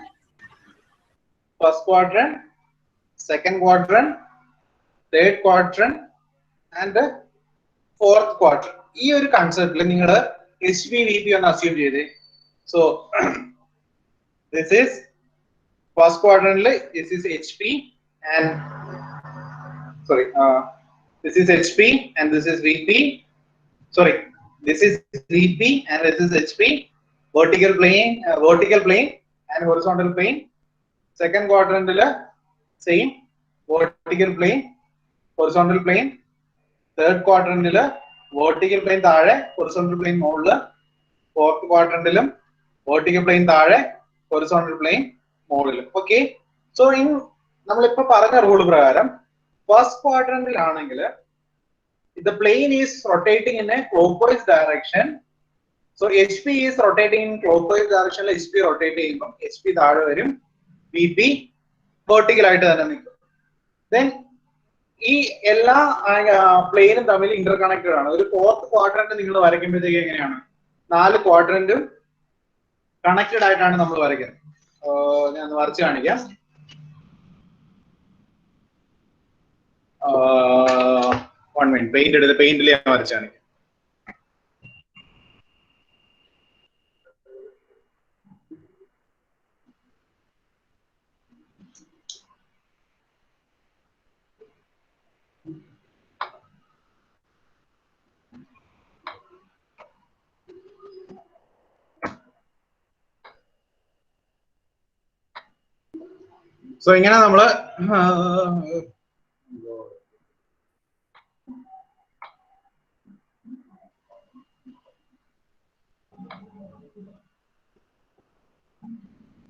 second quadrant, third quadrant and the fourth quadrant. ഈ ഒരു കൺസെപ്റ്റിൽ നിങ്ങൾ HP VP ഒന്ന് അസ്യൂം ചെയ്തേ. So this is first quadrant, this is HP and sorry, this is HP and this is VP. Sorry, this is VP and this is HP. Vertical plane and horizontal plane. Second quadrant same vertical plane, horizontal plane. Third quadrant vertical plane താഴെ, horizontal plane മുകളിൽ. Fourth quadrant vertical plane താഴെ, horizontal plane മുകളിൽ. Okay, so in നമ്മളിപ്പോ പറഞ്ഞ റൂൾ പ്രകാരം ഫസ്റ്റ് ക്വാഡ്രന്റിൽ ആണെങ്കിൽ the plane is rotating in a clockwise direction. So HP is rotating in clockwise direction. HP rotate ചെയ്യുമ്പോൾ HP താഴെ വരും, VP vertical ആയിട്ട് തന്നെ നിൽക്കും. Then ഈ എല്ലാ പ്ലെയിനും തമ്മിൽ ഇന്റർകണക്റ്റഡ് ആണ്. ഒരു ഫോർത്ത് ക്വാഡ്രന്റ് നിങ്ങൾ വരയ്ക്കുമ്പോഴത്തേക്ക് എങ്ങനെയാണ്? 4 ക്വാഡ്രന്റും കണക്റ്റഡ് ആയിട്ടാണ് നമ്മൾ വരയ്ക്കുന്നത്. ഞാൻ വരച്ച് കാണിക്കാം. One minute, പെയിന്റിൽ ഞാൻ വരച്ച് കാണിക്കാം. സോ ഇങ്ങനെ നമ്മള്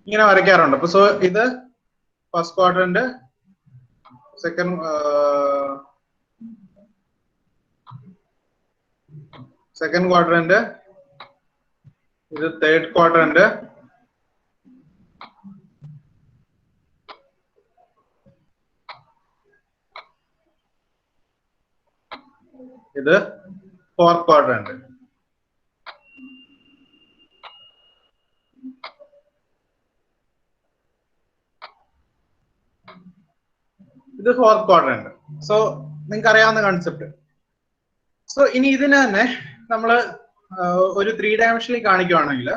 ഇങ്ങനെ വരയ്ക്കാറുണ്ട്. അപ്പൊ സോ ഇത് ഫസ്റ്റ് ക്വാഡ്രന്റ്, സെക്കൻഡ് ക്വാഡ്രന്റ്, ഇത് തേർഡ് ക്വാഡ്രന്റ്, ഇത് ഫോർത്ത് ക്വാഡ്രന്റ്. ഇത് ഫോർത്ത് ക്വാഡ്രന്റ്. സോ നിങ്ങൾക്ക് അറിയാവുന്ന കൺസെപ്റ്റ്. സോ ഇനി ഇതിന് തന്നെ നമ്മള് ഒരു 3 ഡയമെൻഷനിൽ കാണിക്കുവാണെങ്കിൽ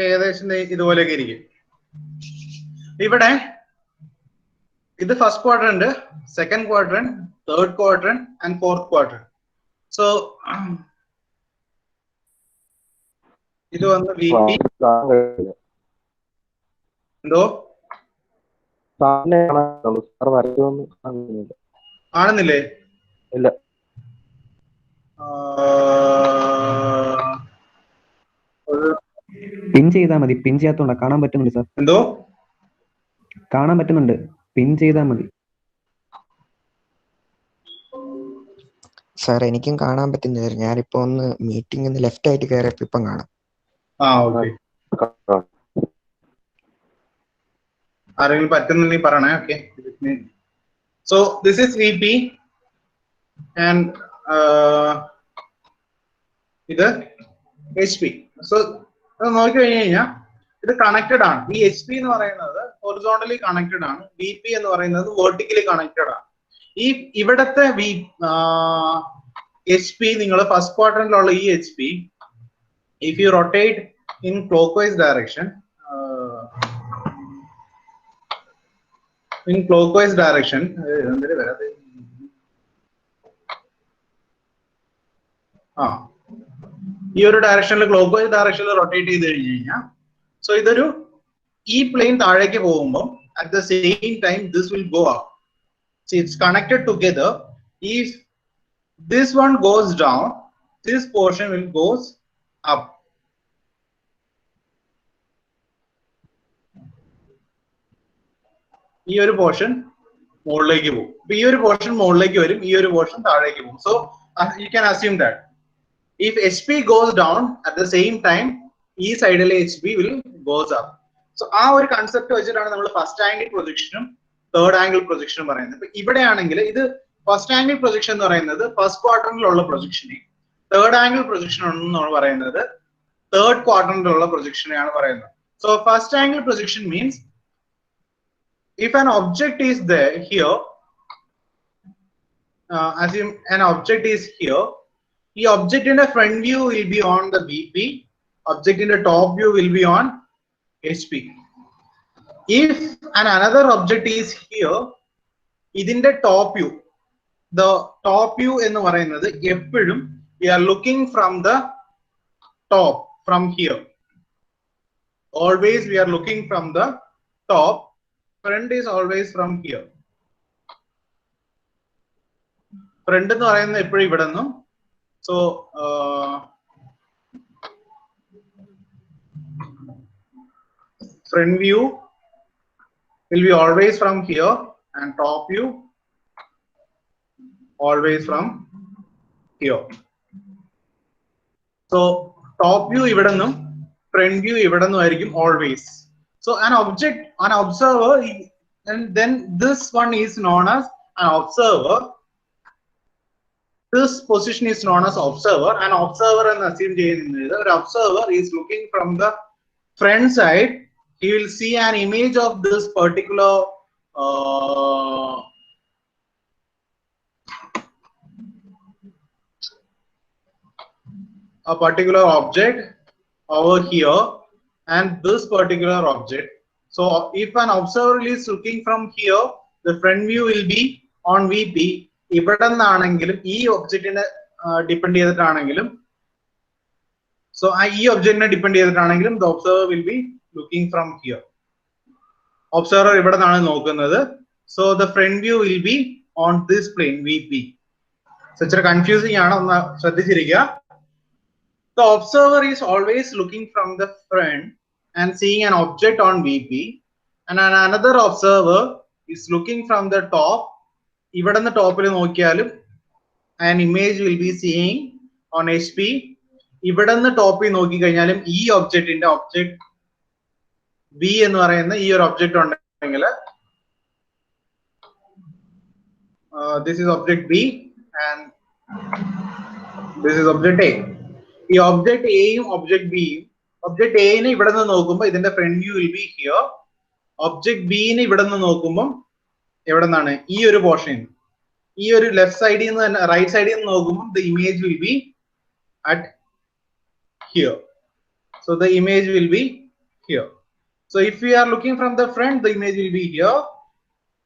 ഏകദേശം ഇതുപോലെയൊക്കെ ഇരിക്കും. ഇവിടെ ഇത് first quadrant, second quadrant, third quadrant and fourth quadrant. So ഇത് വന്ന് VP എന്തോ ആണെന്നില്ലേ? ഇല്ല. പിൻ ചെയ്താൽ മതി. പിൻ ചെയ്യാത്തോണ്ടാ. കാണാൻ പറ്റുന്നുണ്ട് സാർ. എന്തോ കാണാൻ പറ്റുന്നുണ്ട്. പിൻ ചെയ്താൽ മതി സാർ. എനിക്കും കാണാൻ പറ്റുന്നില്ല. ഞാനിപ്പോ ഒന്ന് മീറ്റിംഗ് ലെഫ്റ്റ് ആയിട്ട് കയറിയപ്പോ ഇപ്പം കാണാം. ആരെങ്കിലും പറ്റുന്നില്ലെങ്കിൽ പറയണേ. Okay, so this is VP and ഇത് HP. സോ നോക്കി കഴിഞ്ഞു കഴിഞ്ഞാൽ ഇത് കണക്റ്റഡ് ആണ്. ഈ HP എന്ന് പറയുന്നത് ഹൊറിസോണ്ടലി കണക്റ്റഡ് ആണ്, VP എന്ന് പറയുന്നത് വെർട്ടിക്കലി കണക്റ്റഡ് ആണ്. ഈ ഇവിടത്തെ HP, നിങ്ങൾ ഫസ്റ്റ് ക്വാഡ്രന്റിലുള്ള ഈ HP, if you rotate in clockwise direction, ഈ ഒരു ഡയറക്ഷനിൽ ക്ലോക്ക്വൈസ് ഡയറക്ഷനിൽ റൊട്ടേറ്റ് ചെയ്ത് കഴിഞ്ഞു കഴിഞ്ഞാൽ, സോ ഇതൊരു ഈ പ്ലെയിൻ താഴേക്ക് പോകുമ്പോൾ at the same time this will go up. See, it's connected together. If this one goes down, this portion will goes up. ഈ ഒരു പോർഷൻ മുകളിലേക്ക് പോകും. അപ്പൊ ഈ ഒരു പോർഷൻ മുകളിലേക്ക് വരും, ഈ ഒരു പോർഷൻ താഴേക്ക് പോകും. So you can assume that if HP goes down at the same time, ഈ സൈഡിലെ HP will goes up. So ആ ഒരു കൺസെപ്റ്റ് വെച്ചിട്ടാണ് നമ്മൾ ഫസ്റ്റ് ആംഗിൾ പ്രൊജക്ഷനും തേർഡ് ആംഗിൾ പ്രൊജക്ഷനും പറയുന്നത്. ഇപ്പൊ ഇവിടെയാണെങ്കിൽ ഇത് ഫസ്റ്റ് ആംഗിൾ പ്രൊജക്ഷൻ എന്ന് പറയുന്നത് ഫസ്റ്റ് ക്വാഡ്രന്റിലുള്ള പ്രൊജക്ഷനെ, തേർഡ് ആംഗിൾ പ്രൊജക്ഷൻ എന്ന് പറയുന്നത് തേർഡ് ക്വാഡ്രന്റിലുള്ള പ്രൊജക്ഷനെയാണ് പറയുന്നത്. So first angle projection means if an object is there here, assume an object is here, the object in the front view will be on the VP, object in the top view will be on HP. If another object is here, ഇതിന്റെ top view, the top view എന്ന് പറയുന്നത് എപ്പോഴും we are looking from the top, from here. Always we are looking from the top. Front is always from here. Front എന്ന് പറയുന്നത് എപ്പോഴും ഇവിടെ നിന്നും. So front view will be always from here and top view always from here. So top view ഇവിടെ നിന്നും front view ഇവിടെ നിന്നും ആയിരിക്കും always. So an object, an observer, and then this one is known as an observer. This position is known as observer. An observer and assume an observer is looking from the front side. He will see an image of this particular a particular object over here and this particular object. So if an observer is looking from here, the front view will be on VP. ഇവിടെ നിന്നാണെങ്കിലും ഈ ഒബ്ജക്റ്റിനെ ഡിപ്പെൻഡ് ചെയ്തിട്ടാണെങ്കിലും, സോ ഈ ഒബ്ജക്റ്റിനെ ഡിപ്പെൻഡ് ചെയ്തിട്ടാണെങ്കിലും the observer will be looking from here. Observer ഇവിടെ നിന്നാണ് നോക്കുന്നത്. So the front view will be on this plane VP. So ഇച്ചിരി കൺഫ്യൂസിംഗ് ആണ്, ഒന്ന് ശ്രദ്ധിച്ചിരിക്കുക. The observer is always looking from the front and seeing an object on VP, and another observer is looking from the top. ഇവിടെ നിന്ന് ടോപ്പിൽ നോക്കിയാലും an image will be seeing on HP. ഇവിടെ നിന്ന് ടോപ്പിൽ നോക്കി കഴിഞ്ഞാലും ഈ ഒബ്ജക്റ്റിന്റെ ഒബ്ജക്ട് B എന്ന് പറയുന്ന ഈ ഒരു ഒബ്ജക്റ്റ് ഉണ്ടെങ്കിൽ this is object B and this is object A. ഈ ഒബ്ജക്ട് എയും ഒബ്ജക്ട് ബിയും, ഒബ്ജക്ട് എനെ ഇവിടെ നിന്ന് നോക്കുമ്പോൾ ഇതിന്റെ front view will be here. Object ബിനെ ഇവിടെ നിന്ന് നോക്കുമ്പോൾ എവിടെ നിന്നാണ് ഈ ഒരു പോർഷൻ, ഈ ഒരു ലെഫ്റ്റ് സൈഡിൽ നിന്ന് തന്നെ റൈറ്റ് സൈഡിൽ നിന്ന് നോക്കുമ്പോൾ the image will be at here. So the image will be here. So if we are looking from the front, the image will be here.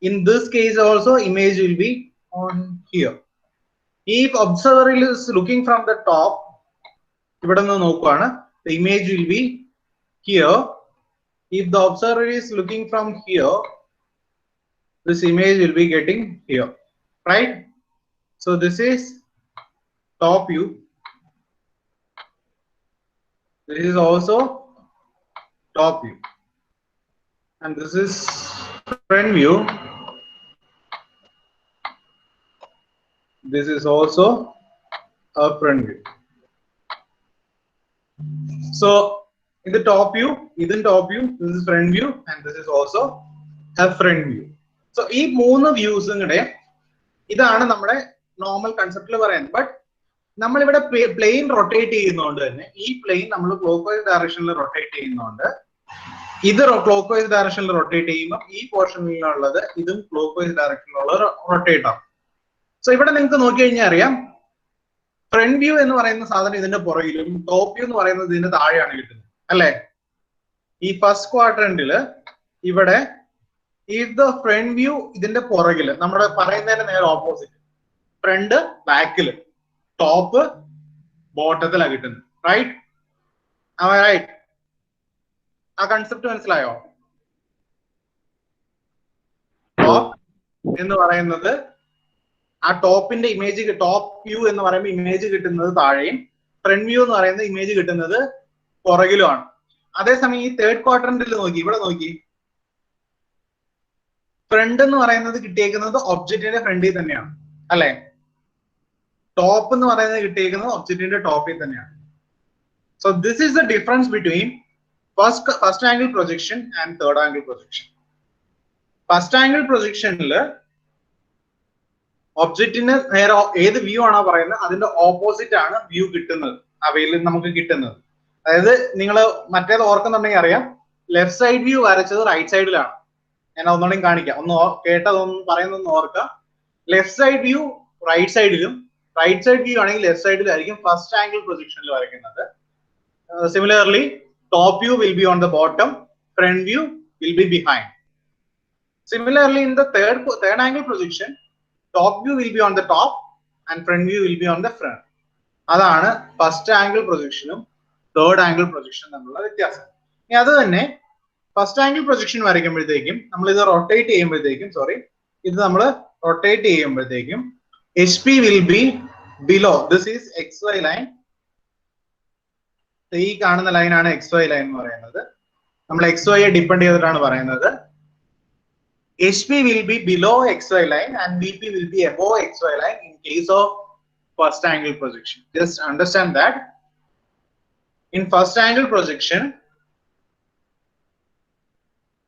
In this case also, image will be on here. If observer is looking from the top, ഇവിടെ നിന്ന് നോക്കുവാണ്, the image will be here. If the observer is looking from here, this image will be getting here, right? So this is top view. This is also top view, and this is front view. This is also a front view. So in the top view, top view, this is front view, and this is also a front view. So ഈ മൂന്ന് വ്യൂസും ഇതാണ് നമ്മുടെ നോർമൽ കൺസെപ്റ്റിൽ പറയുന്നത്. ബട്ട് നമ്മളിവിടെ പ്ലെയിൻ റൊട്ടേറ്റ് ചെയ്യുന്നതുകൊണ്ട് തന്നെ ഈ പ്ലെയിൻ നമ്മൾ ക്ലോക്ക് വൈസ് ഡയറക്ഷനിൽ റൊട്ടേറ്റ് ചെയ്യുന്നതുകൊണ്ട് ഇത് ക്ലോക്ക് വൈസ് ഡയറക്ഷനിൽ റൊട്ടേറ്റ് ചെയ്യുമ്പോൾ ഈ പോർഷനിലുള്ളത് ഇതും ക്ലോക്ക് വൈസ് ഡയറക്ഷനിലുള്ള റൊട്ടേറ്റ് ആവും. സോ ഇവിടെ നിങ്ങൾക്ക് നോക്കി കഴിഞ്ഞാൽ അറിയാം, ഫ്രണ്ട് വ്യൂ എന്ന് പറയുന്ന സാധനം ഇതിന്റെ പുറകിലും ടോപ്പ് വ്യൂ എന്ന് പറയുന്നത് ഇതിന്റെ താഴെയാണ് കിട്ടുന്നത് അല്ലെ. ഈ ഫസ്റ്റ് ക്വാഡ്രന്റില് ഇവിടെ ഇഫ് ദ ഫ്രണ്ട് വ്യൂ ഇതിന്റെ പുറകില് നമ്മുടെ പറയുന്നതിന്റെ നേരെ ഓപ്പോസിറ്റ്, ഫ്രണ്ട് ബാക്കില്, ടോപ്പ് ബോട്ടത്തിലാണ് കിട്ടുന്നത്. റൈറ്റ്? റൈറ്റ്? ആ കൺസെപ്റ്റ് മനസ്സിലായോ? ടോപ്പ് എന്ന് പറയുന്നത് ആ ടോപ്പിന്റെ ഇമേജ്, ടോപ്പ് വ്യൂ എന്ന് പറയുമ്പോൾ ഇമേജ് കിട്ടുന്നത് താഴെയും ഫ്രണ്ട് വ്യൂ എന്ന് പറയുന്നത് ഇമേജ് കിട്ടുന്നത് പുറകിലുമാണ്. അതേസമയം ഈ തേർഡ് ക്വാഡ്രന്റിൽ നോക്കി, ഇവിടെ നോക്കി, ഫ്രണ്ട് എന്ന് പറയുന്നത് കിട്ടിയേക്കുന്നത് ഒബ്ജക്റ്റിന്റെ ഫ്രണ്ടിൽ തന്നെയാണ് അല്ലെ. ടോപ്പ് എന്ന് പറയുന്നത് കിട്ടിയേക്കുന്നത് ഒബ്ജക്റ്റിന്റെ ടോപ്പിൽ തന്നെയാണ്. So this is the difference between first angle projection and third angle projection. First angle പ്രൊജക്ഷനില് ഒബ്ജക്റ്റിന് നേരെ ഏത് വ്യൂ ആണോ പറയുന്നത് അതിന്റെ ഓപ്പോസിറ്റ് ആണ് വ്യൂ കിട്ടുന്നത്, അവയിൽ നമുക്ക് കിട്ടുന്നത്. അതായത് നിങ്ങൾ മറ്റേത് ഓർക്കുന്നുണ്ടെങ്കിൽ അറിയാം, ലെഫ്റ്റ് സൈഡ് വ്യൂ വരച്ചത് റൈറ്റ് സൈഡിലാണ്. ഞാൻ ഒന്നുകൂടി കാണിക്കാം, ഒന്ന് കേട്ടതൊന്നും പറയുന്നൊന്ന് ഓർക്കുക. ലെഫ്റ്റ് സൈഡ് വ്യൂ റൈറ്റ് സൈഡിലും റൈറ്റ് സൈഡ് വ്യൂ ആണെങ്കിൽ ലെഫ്റ്റ് സൈഡിലായിരിക്കും ഫസ്റ്റ് ആംഗിൾ പ്രൊജക്ഷനിൽ വരയ്ക്കുന്നത്. Similarly top view will be on the bottom, front view will be behind. Similarly, in the third angle projection, top view will be on the top and front view will be on the front. അതാണ് ഫസ്റ്റ് ആംഗിൾ പ്രൊജക്ഷനും തേർഡ് ആംഗിൾ പ്രൊജക്ഷനും തമ്മിലുള്ള വ്യത്യാസം. ഇനി അത് തന്നെ ഫസ്റ്റ് ആംഗിൾ പ്രൊജക്ഷൻ വരയ്ക്കുമ്പോഴത്തേക്കും നമ്മൾ ഇത് റൊട്ടേറ്റ് ചെയ്യുമ്പോഴത്തേക്കും, ഇത് നമ്മൾ റൊട്ടേറ്റ് ചെയ്യുമ്പോഴത്തേക്കും HP will be below. This is XY line. ഈ കാണുന്ന ലൈനാണ് XY ലൈൻ എന്ന് പറയുന്നത്. നമ്മൾ XY ഡിപ്പെൻഡ് ചെയ്തിട്ടാണ് പറയുന്നത്. HP will be below XY line and VP will be above XY line in case of first angle projection. Just understand that in first angle projection,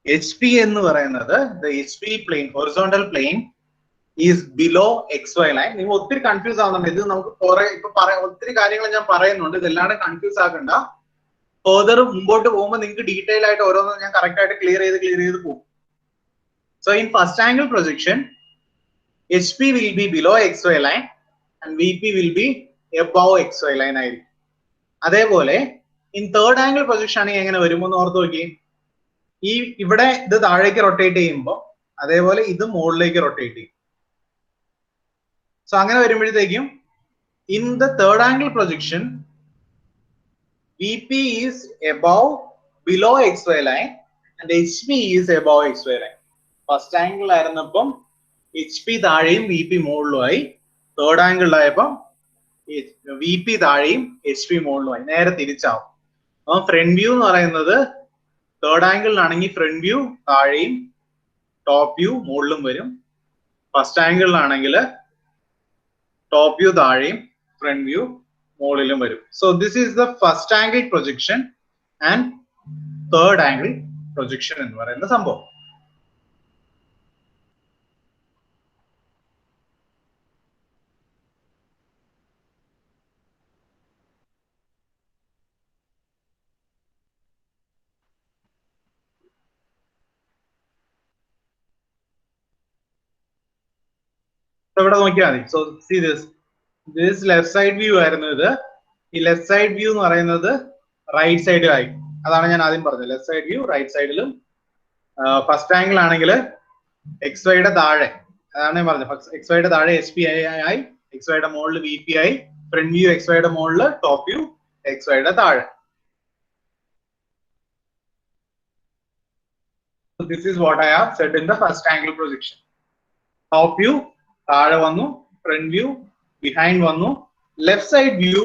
HP എന്ന് പറയുന്നത് the HP plane, horizontal plane is below XY line. നിങ്ങൾ ഒത്തിരി കൺഫ്യൂസ് ആവുന്നുണ്ട്. ഇത് നമുക്ക് ഒത്തിരി കാര്യങ്ങൾ ഞാൻ പറയുന്നുണ്ട്, ഇതെല്ലാം കൺഫ്യൂസ് ആക്കണ്ട. ഫർദർ മുമ്പോട്ട് പോകുമ്പോൾ നിങ്ങൾക്ക് ഡീറ്റെയിൽ ആയിട്ട് ഓരോന്നും ഞാൻ കറക്റ്റ് ആയിട്ട് ക്ലിയർ ചെയ്ത് പോകും. So in first angle projection, HP will be below XY line and VP will be above XY line ആയിരിക്കും. അതേപോലെ in third angle projection ആണെങ്കിൽ എങ്ങനെ വരുമെന്ന് ഓർത്ത് നോക്കി. ഇവിടെ ഇത് താഴേക്ക് റൊട്ടേറ്റ് ചെയ്യുമ്പോൾ അതേപോലെ ഇത് മുകളിലേക്ക് റൊട്ടേറ്റ് ചെയ്യും. സോ അങ്ങനെ വരുമ്പോഴത്തേക്കും in the third angle projection, VP is below XY line and HP is above XY line. First angle ആയിരുന്നപ്പം HP താഴെയും VP മുകളിലുമായി, തേർഡ് ആംഗിൾ ആയപ്പം VP താഴെയും HP മുകളിലുമായി, നേരെ തിരിച്ചാവും. അപ്പം ഫ്രണ്ട് വ്യൂ എന്ന് പറയുന്നത് തേർഡ് ആംഗിളിലാണെങ്കിൽ ഫ്രണ്ട് വ്യൂ താഴെയും ടോപ്പ് വ്യൂ മുകളിലും വരും. ഫസ്റ്റ് ആംഗിളിലാണെങ്കിൽ ടോപ്പ് വ്യൂ താഴെയും ഫ്രണ്ട് വ്യൂ മുകളിലും വരും. So this is the first angle projection and third angle projection എന്ന് പറയുന്ന സംഭവം. ഇവിടെ നോക്കിയാൽ മതി. So see this left side view ആയിരുന്നു ഇത്. ഈ ലെഫ്റ്റ് സൈഡ് വ്യൂ എന്ന് പറയുന്നത് റൈറ്റ് സൈഡിലായി. അതാണ് ഞാൻ ആദ്യം പറഞ്ഞത്, ലെഫ്റ്റ് സൈഡ് വ്യൂ റൈറ്റ് സൈഡിലും. ഫസ്റ്റ് ആംഗിൾ ആണെങ്കിൽ XYയുടെ താഴെ, അതാണ് ഞാൻ പറഞ്ഞത്, XYയുടെ താഴെ HP ആയി, XYയുടെ മുകളിൽ VP ആയി, ഫ്രണ്ട് വ്യൂ XYയുടെ മുകളിൽ, ടോപ്പ് വ്യൂ XYയുടെ താഴെ. This is what I have said in the first angle projection. Top view താഴെ വന്നു, ഫ്രണ്ട് വ്യൂ ബിഹൈൻഡ് വന്നു, ലെഫ്റ്റ് സൈഡ് വ്യൂ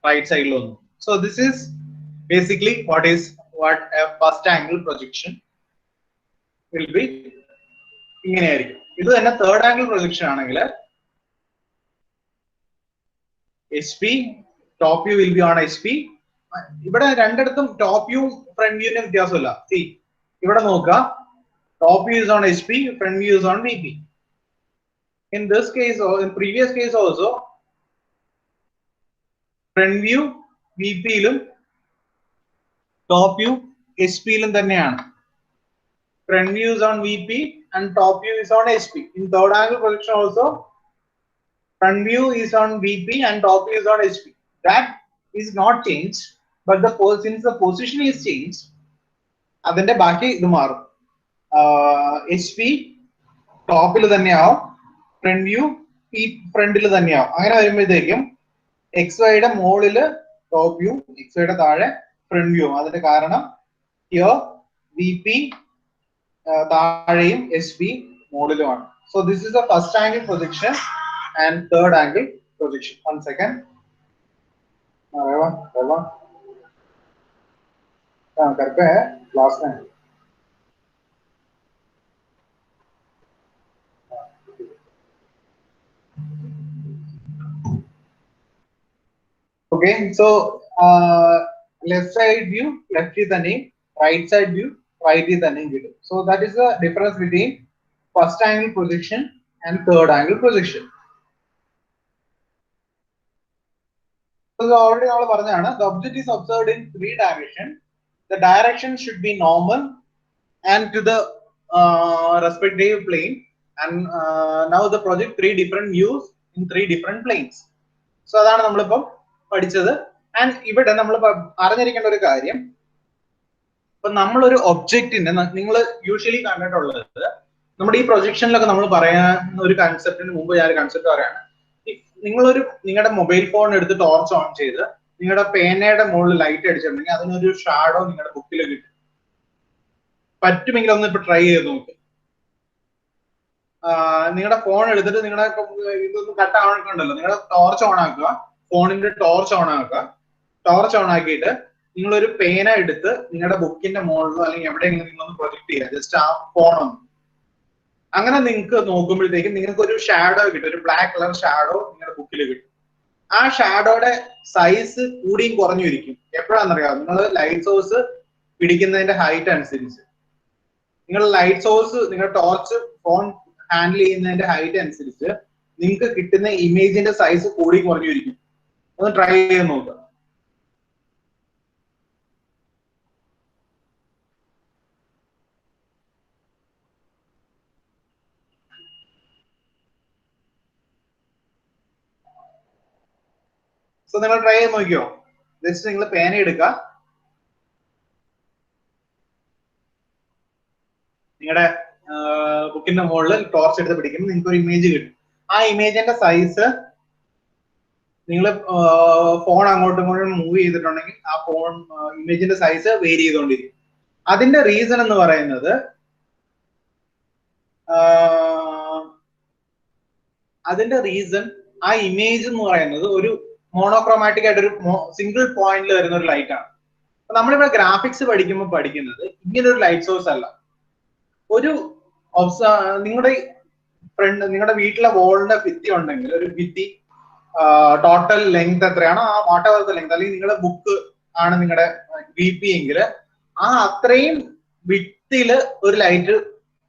റൈറ്റ് സൈഡിൽ വന്നു. So this is basically what first angle projection will be. ഇങ്ങനെയായിരിക്കും. ഇത് തന്നെ തേർഡ് ആംഗിൾ പ്രൊജക്ഷൻ ആണെങ്കിൽ HP top view will be on HP. ഇവിടെ രണ്ടിടത്തും ടോപ്പ് വ്യൂ ഫ്രണ്ട് വ്യൂവിന്റെ വ്യത്യാസമില്ല. സി ഇവിടെ നോക്കുക, top view is on HP, front view is on VP. In this case or in previous case also, front view VP യിലും top view HP യിലും തന്നെയാണ്. Front view is on VP and top view is on HP. In third angle projection also, front view is on VP and top view is on HP. That is not changed, but since the position is changed, അതിന്റെ ബാക്കി ഇത് മാറും. HP ടോപ്പിൽ തന്നെയാവും, ഫ്രണ്ട് വ്യൂ ഈ ഫ്രണ്ടിൽ തന്നെയാവും. അങ്ങനെ വരുമ്പോഴത്തേക്കും XYയുടെ മുകളില് ടോപ്പ് വ്യൂ, XYയുടെ താഴെ ഫ്രണ്ട് വ്യൂ. അതിന്റെ കാരണം VP താഴെയും HP മുകളിലുമാണ്. So this is the first angle projection and third angle projection. One second. करके है क्लास में. Okay, so left side view, left is the name, right side view, right is the name. So that is the difference between first angle projection and third angle projection. So already all പറഞ്ഞാണ്, the object is observed in 3 dimensions. The direction should be normal and to the respective plane, and now the project 3 different views in 3 different planes. So അതാണ് നമ്മളിപ്പം പഠിച്ചത്. ആൻഡ് ഇവിടെ നമ്മൾ അറിഞ്ഞിരിക്കേണ്ട ഒരു കാര്യം, ഇപ്പൊ നമ്മളൊരു ഒബ്ജക്റ്റിന്റെ, നിങ്ങൾ യൂഷ്വലി കണ്ടിട്ടുള്ളത്, നമ്മുടെ ഈ പ്രൊജക്ഷനിലൊക്കെ നമ്മൾ പറയുന്ന ഒരു കൺസെപ്റ്റിന് മുമ്പ് ഞാൻ ഒരു കൺസെപ്റ്റ് പറയാണ്. നിങ്ങളുടെ മൊബൈൽ ഫോൺ എടുത്ത് ടോർച്ച് ഓൺ ചെയ്ത് നിങ്ങളുടെ പേനയുടെ മുകളിൽ ലൈറ്റ് അടിച്ചിട്ടുണ്ടെങ്കിൽ അതിനൊരു ഷാഡോ നിങ്ങളുടെ ബുക്കിൽ കിട്ടും. പറ്റുമെങ്കിൽ ഒന്ന് ഇപ്പൊ ട്രൈ ചെയ്ത് നോക്ക്. നിങ്ങളുടെ ഫോൺ എടുത്തിട്ട് നിങ്ങളുടെ ഇതൊന്നും കട്ട് ആവണുണ്ടല്ലോ, നിങ്ങളുടെ ടോർച്ച് ഓൺ ആക്കുക, ഫോണിന്റെ ടോർച്ച് ഓൺ ആക്കുക. ടോർച്ച് ഓൺ ആക്കിയിട്ട് നിങ്ങളൊരു പേന എടുത്ത് നിങ്ങളുടെ ബുക്കിന്റെ മുകളിലോ അല്ലെങ്കിൽ എവിടെയെങ്കിലും നിങ്ങളൊന്ന് പ്രൊജക്ട് ചെയ്യുക, ജസ്റ്റ് ആ ഫോണൊന്ന്. അങ്ങനെ നിങ്ങൾക്ക് നോക്കുമ്പോഴത്തേക്കും നിങ്ങൾക്ക് ഒരു ഷാഡോ കിട്ടും, ഒരു ബ്ലാക്ക് കളർ ഷാഡോ നിങ്ങളുടെ ബുക്കിൽ കിട്ടും. ആ ഷാഡോയുടെ സൈസ് കൂടിയും കുറഞ്ഞു ഇരിക്കും. എപ്പോഴാണെന്നറിയാം, നിങ്ങൾ ലൈറ്റ് സോഴ്സ് പിടിക്കുന്നതിന്റെ ഹൈറ്റ് അനുസരിച്ച്, നിങ്ങൾ ലൈറ്റ് സോഴ്സ് നിങ്ങളുടെ ടോർച്ച് ഫോൺ ഹാൻഡിൽ ചെയ്യുന്നതിന്റെ ഹൈറ്റ് അനുസരിച്ച് നിങ്ങൾക്ക് കിട്ടുന്ന ഇമേജിന്റെ സൈസ് കൂടി കുറഞ്ഞു ഇരിക്കും. ഒന്ന് ട്രൈ ചെയ്ത് നോക്കുക. സോ നിങ്ങൾ ട്രൈ ചെയ്ത് നോക്കിയോ? ജസ്റ്റ് നിങ്ങൾ പേന എടുക്കുക, നിങ്ങളുടെ ബുക്കിന്റെ മുകളിൽ ടോർച്ച് എടുത്ത് പിടിക്കുമ്പോൾ നിങ്ങൾക്ക് ഒരു ഇമേജ് കിട്ടും. ആ ഇമേജിന്റെ സൈസ് നിങ്ങൾ ഫോൺ അങ്ങോട്ടും ഇങ്ങോട്ടും മൂവ് ചെയ്തിട്ടുണ്ടെങ്കിൽ ആ ഫോൺ ഇമേജിന്റെ സൈസ് വേരി ചെയ്തുകൊണ്ടിരിക്കും. അതിന്റെ റീസൺ എന്ന് പറയുന്നത് ആ ഇമേജ് എന്ന് പറയുന്നത് ഒരു മോണോക്രോമാറ്റിക് ആയിട്ട് ഒരു സിംഗിൾ പോയിന്റിൽ വരുന്ന ഒരു ലൈറ്റ് ആണ്. നമ്മളിവിടെ ഗ്രാഫിക്സ് പഠിക്കുമ്പോൾ പഠിക്കുന്നത് ഇങ്ങനെ ഒരു ലൈറ്റ് സോഴ്സ് അല്ല. ഒരു നിങ്ങളുടെ വീട്ടിലെ വോളിന്റെ ഭിത്തി ഉണ്ടെങ്കിൽ, ഒരു ഭിത്തി ടോട്ടൽ ലെങ്ത് എത്രയാണോ ആ വാട്ടവർ ലെങ്ത്, അല്ലെങ്കിൽ നിങ്ങളുടെ ബുക്ക് ആണ് നിങ്ങളുടെ VP എങ്കിൽ ആ അത്രയും വിത്തില് ഒരു ലൈറ്റ്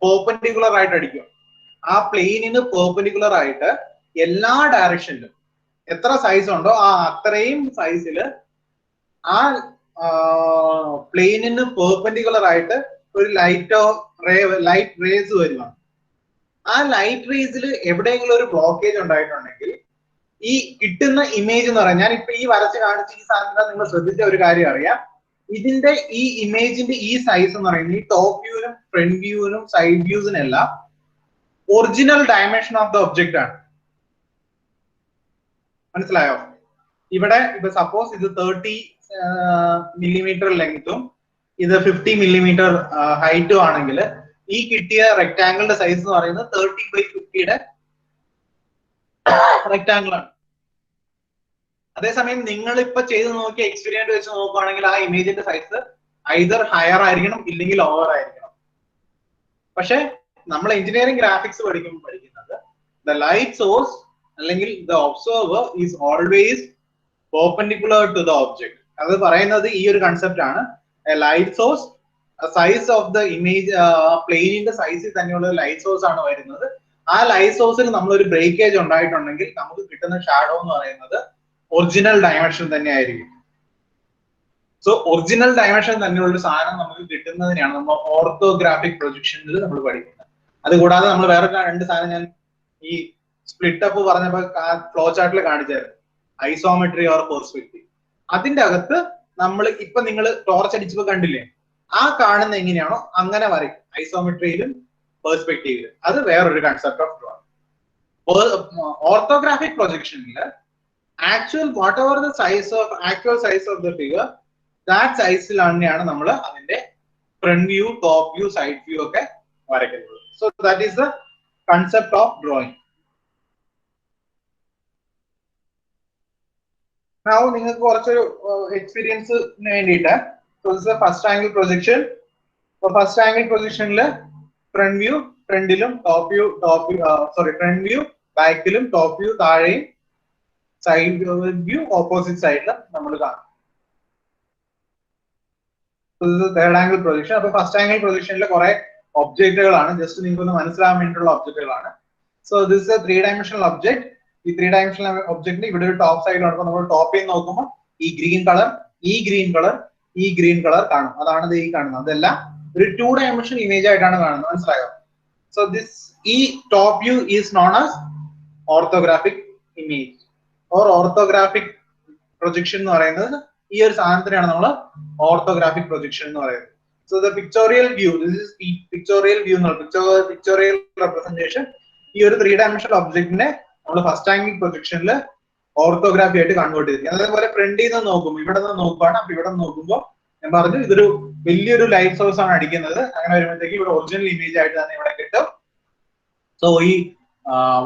പെർപെൻഡിക്കുലർ ആയിട്ട് അടിക്കും. ആ പ്ലെയിനിന് പെർപെൻഡിക്കുലർ ആയിട്ട് എല്ലാ ഡയറക്ഷനിലും എത്ര സൈസ് ഉണ്ടോ ആ അത്രയും സൈസിൽ ആ പ്ലെയിനിന് പെർപെൻഡിക്കുലർ ആയിട്ട് ഒരു ലൈറ്റ് റേസ് വരുവാണ്. ആ ലൈറ്റ് റേസിൽ എവിടെയെങ്കിലും ഒരു ബ്ലോക്കേജ് ഉണ്ടായിട്ടുണ്ടെങ്കിൽ ഈ കിട്ടുന്ന ഇമേജ് എന്ന് പറയാം, ഞാൻ ഇപ്പൊ ഈ വരച്ച് കാണിച്ച ഈ സാധനം നിങ്ങൾ ശ്രദ്ധിച്ച ഒരു കാര്യം അറിയാം, ഇതിന്റെ ഈ ഇമേജിന്റെ ഈ സൈസ് എന്ന് പറയുന്നത് ഈ ടോപ്പ് വ്യൂവിനും ഫ്രണ്ട് വ്യൂവിനും സൈഡ് വ്യൂസിനെല്ലാം original dimension of the object ആണ്. മനസ്സിലായോ? ഇവിടെ ഇപ്പൊ സപ്പോസ് ഇത് 30 മില്ലിമീറ്റർ ലെങ്ത്തും ഇത് 50 മില്ലിമീറ്റർ ഹൈറ്റും ആണെങ്കിൽ ഈ കിട്ടിയ റെക്ടാംഗിളിന്റെ സൈസ് എന്ന് പറയുന്നത് 30/50 റെക്ടാംഗിൾ ആണ്. അതേസമയം നിങ്ങൾ ഇപ്പൊ ചെയ്ത് നോക്കിയ എക്സ്പീരിയൻസ് വെച്ച് നോക്കുകയാണെങ്കിൽ ആ ഇമേജിന്റെ സൈസ് ഐദർ ഹയർ ആയിരിക്കണം ഇല്ലെങ്കിൽ ലോവർ ആയിരിക്കണം. പക്ഷെ നമ്മൾ എഞ്ചിനീയറിംഗ് ഗ്രാഫിക്സ് പഠിക്കുന്നത് ദ ലൈറ്റ് സോഴ്സ് അല്ലെങ്കിൽ the observer is always perpendicular to the object. അത് പറയുന്നത് ഈ ഒരു കൺസെപ്റ്റ് ആണ്. Light source size of the image പ്ലെയിനിന്റെ സൈസിൽ തന്നെയുള്ള ലൈറ്റ് സോഴ്സ് ആണ് വരുന്നത്. ആ ലൈറ്റ് സോഴ്സിൽ നമ്മളൊരു ബ്രേക്കേജ് ഉണ്ടായിട്ടുണ്ടെങ്കിൽ നമുക്ക് കിട്ടുന്ന ഷാഡോ എന്ന് പറയുന്നത് ഒറിജിനൽ ഡയമെൻഷൻ തന്നെ ആയിരിക്കും. സോ ഒറിജിനൽ ഡയമെൻഷൻ തന്നെയുള്ള ഒരു സാധനം നമുക്ക് കിട്ടുന്നതിനാണ് നമ്മൾ ഓർത്തോഗ്രാഫിക് പ്രൊജക്ഷനിൽ നമ്മൾ പഠിക്കുന്നത്. അതുകൂടാതെ നമ്മൾ വേറെ 2 സാധനം ഞാൻ ഈ സ്പ്ലിറ്റ് അപ്പ് പറഞ്ഞപ്പോ ഫ്ലോ ചാർട്ടിൽ കാണിച്ചായിരുന്നു ഐസോമെട്രി ഓർ പെർസ്പെക്റ്റീവ്. അതിന്റെ അകത്ത് നമ്മൾ ഇപ്പൊ നിങ്ങൾ ടോർച്ച് അടിച്ചപ്പോ കണ്ടില്ലേ, ആ കാണുന്ന എങ്ങനെയാണോ അങ്ങനെ വരയ്ക്കും ഐസോമെട്രിയിലും പെർസ്പെക്റ്റീവിലും. അത് വേറൊരു കൺസെപ്റ്റ് ഓഫ് ഡ്രോയിങ്. ഓർത്തോഗ്രാഫിക് പ്രൊജക്ഷനിൽ actual whatever the actual size of the figure, that സൈസിലാണ് നമ്മൾ അതിന്റെ front view, top view, side view ഒക്കെ വരയ്ക്കുന്നത്. So that is the concept of drawing. Now നിങ്ങൾക്ക് കുറച്ചൊരു എക്സ്പീരിയൻസിന് വേണ്ടിയിട്ട് first angle projection. First angle പ്രൊജക്ഷനിൽ ഫ്രണ്ട് വ്യൂ ഫ്രണ്ടിലും, ഫ്രണ്ട് വ്യൂ ബാക്കിലും, ടോപ്പ് വ്യൂ താഴെയും, സൈഡ് വ്യൂ ഓപ്പോസിറ്റ് സൈഡിലും നമ്മൾ കാണും. Third angle projection. അപ്പൊ ഫസ്റ്റ് ആംഗിൾ പ്രൊജക്ഷനിൽ കുറെ ഒബ്ജക്റ്റുകളാണ്, ജസ്റ്റ് നിങ്ങൾക്ക് ഒന്ന് മനസ്സിലാവാൻ വേണ്ടിയിട്ടുള്ള ഒബ്ജക്റ്റുകളാണ്. So this a 3-dimensional object. ഈ 3-dimensional ഒബ്ജക്റ്റിന് ഇവിടെ ഒരു ടോപ്പ് സൈഡ് കാണുമ്പോൾ നമ്മൾ ടോപ്പിൽ നിന്ന് നോക്കുമ്പോൾ ഈ ഗ്രീൻ കളർ, ഈ ഗ്രീൻ കളർ, ഈ ഗ്രീൻ കളർ കാണും. അതാണ് ഈ കാണുന്നത്. അതെല്ലാം ഒരു 2-dimensional ഇമേജ് ആയിട്ടാണ് കാണുന്നത്. മനസ്സിലായോ? സോ ഈ top view is known as orthographic image or orthographic projection എന്ന് പറയുന്നത്. ഈ ഒരു സാധനത്തിനാണ് നമ്മൾ ഓർത്തോഗ്രാഫിക് പ്രൊജക്ഷൻ എന്ന് പറയുന്നത്. So the pictorial view, this is pictorial view എന്നുള്ള പിക്ചോറിയൽ റെപ്രസെന്റേഷൻ. ഈ ഒരു 3-dimensional ഒബ്ജക്റ്റിനെ നമ്മൾ ഫസ്റ്റ് ആംഗിൾ പ്രൊജക്ഷനിൽ ഓർത്തോഗ്രാഫി ആയിട്ട് കൺവേർട്ട് ചെയ്തിരിക്കും. അതേപോലെ ഫ്രണ്ടിൽ നിന്ന് നോക്കുമ്പോൾ, ഇവിടെ നിന്ന് നോക്കുകയാണ്. അപ്പൊ ഇവിടെ നോക്കുമ്പോൾ ഞാൻ പറഞ്ഞു ഇതൊരു വലിയൊരു ലൈറ്റ് സോഴ്സ് ആണ് അടിക്കുന്നത്. അങ്ങനെ വരുമ്പോഴത്തേക്ക് ഇവിടെ ഒറിജിനൽ ഇമേജ് ആയിട്ട് തന്നെ ഇവിടെ കിട്ടും. സോ ഈ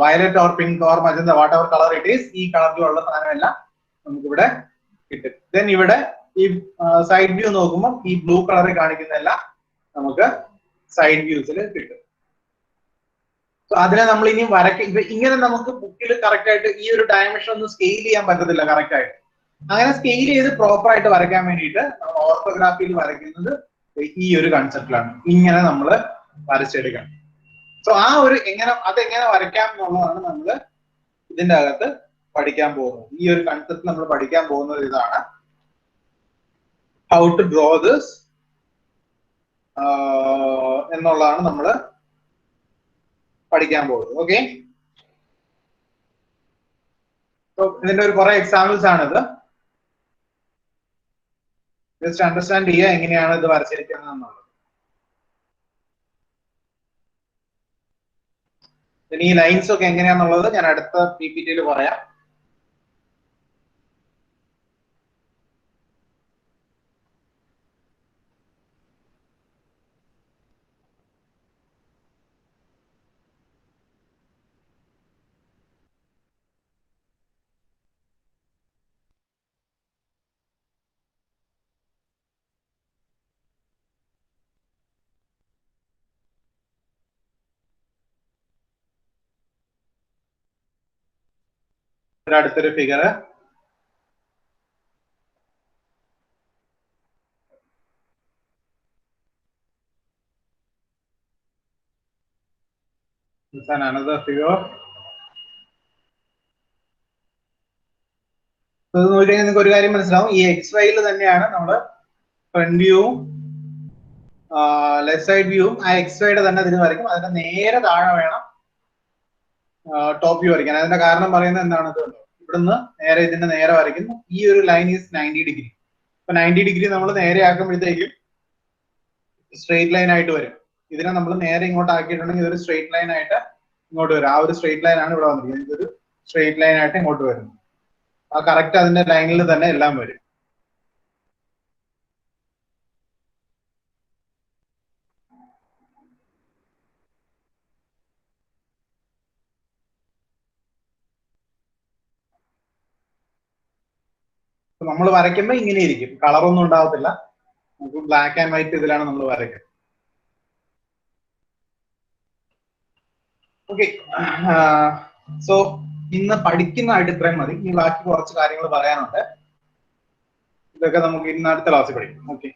violet or pink or magenta what ever colour it is, ഈ കളറിലുള്ള സാധനമെല്ലാം നമുക്കിവിടെ കിട്ടും. ദെൻ ഇവിടെ ഈ സൈഡ് വ്യൂ നോക്കുമ്പോൾ ഈ ബ്ലൂ കളറിൽ കാണിക്കുന്നതെല്ലാം നമുക്ക് സൈഡ് വ്യൂസിൽ കിട്ടും. അതിനെ നമ്മൾ ഇനി ഇങ്ങനെ നമുക്ക് ബുക്കിൽ കറക്റ്റ് ആയിട്ട് ഈ ഒരു ഡയമെൻഷൻ ഒന്നും സ്കെയിൽ ചെയ്യാൻ പറ്റത്തില്ല കറക്റ്റ് ആയിട്ട്. അങ്ങനെ സ്കെയിൽ ചെയ്ത് പ്രോപ്പർ ആയിട്ട് വരയ്ക്കാൻ വേണ്ടിയിട്ട് നമ്മൾ ഓർത്തോഗ്രാഫിയിൽ വരയ്ക്കുന്നത് ഈ ഒരു കൺസെപ്റ്റിലാണ്. ഇങ്ങനെ നമ്മൾ വരച്ചെടുക്കണം. സോ ആ ഒരു അതെങ്ങനെ വരയ്ക്കാം എന്നുള്ളതാണ് നമ്മൾ ഇതിന്റെ അകത്ത് പഠിക്കാൻ പോകുന്നത്. ഈ ഒരു കൺസെപ്റ്റ് നമ്മൾ പഠിക്കാൻ പോകുന്നത് ഇതാണ്, ഹൗ ടു ഡ്രോ ദിസ് എന്നുള്ളതാണ് നമ്മൾ പഠിക്കാൻ പോകുന്നത്. ഓക്കെ, ഇതിന്റെ ഒരു കുറെ എക്സാമ്പിൾസ് ആണിത്. ജസ്റ്റ് അണ്ടർസ്റ്റാൻഡ് ചെയ്യുക എങ്ങനെയാണ് ഇത് വരച്ചിരിക്കുന്നത് എന്നുള്ളത്. ഇനി ഈ ലൈൻസ് ഒക്കെ എങ്ങനെയാന്നുള്ളത് ഞാൻ അടുത്ത PPT പറയാം. അടുത്തൊരു ഫിഗർ, another figure. നോക്കിക്കഴിഞ്ഞാൽ നിങ്ങൾക്ക് ഒരു കാര്യം മനസ്സിലാവും, ഈ XYയിൽ തന്നെയാണ് നമ്മുടെ ഫ്രണ്ട് വ്യൂവും ലെഫ്റ്റ് സൈഡ് വ്യൂവും ആ XYയുടെ തന്നെ ഇതിന് വരയ്ക്കും. അതിന്റെ നേരെ താഴെ വേണം ടോപ്പ് വ്യൂ വരയ്ക്കാൻ. അതിന്റെ കാരണം പറയുന്നത് എന്താണത്, ഇവിടുന്ന് നേരെ ഇതിന്റെ നേരെ വരയ്ക്കുന്നു. ഈ ഒരു ലൈൻ ഈസ് 90 ഡിഗ്രി. അപ്പൊ 90 ഡിഗ്രി നമ്മൾ നേരെ ആക്കുമ്പോഴത്തേക്കും സ്ട്രെയിറ്റ് ലൈൻ ആയിട്ട് വരും. ഇതിനെ നമ്മൾ നേരെ ഇങ്ങോട്ട് ആക്കിയിട്ടുണ്ടെങ്കിൽ ഇതൊരു സ്ട്രെയിറ്റ് ലൈൻ ആയിട്ട് ഇങ്ങോട്ട് വരും. ആ ഒരു സ്ട്രെയിറ്റ് ലൈൻ ആണ് ഇവിടെ വന്നിരിക്കുന്നത്. ഇതൊരു സ്ട്രെയിറ്റ് ലൈൻ ആയിട്ട് ഇങ്ങോട്ട് വരുന്നു. ആ കറക്റ്റ് അതിന്റെ ലൈനിൽ തന്നെ എല്ലാം വരും. നമ്മൾ വരയ്ക്കുമ്പോൾ ഇങ്ങനെ ഇരിക്കും, കളറൊന്നും ഉണ്ടാവത്തില്ല. നമുക്ക് ബ്ലാക്ക് ആൻഡ് വൈറ്റ് ഇതിലാണ് നമ്മൾ വരയ്ക്കുന്നത്. ഓക്കെ, സോ ഇന്ന് പഠിക്കുന്നതായിട്ട് ഇത്രയും മതി. ഈ ബാക്കി കുറച്ച് കാര്യങ്ങൾ പറയാനുണ്ട്. ഇതൊക്കെ നമുക്ക് ഇന്ന് അടുത്ത ക്ലാസ്സിൽ പഠിക്കും. ഓക്കെ,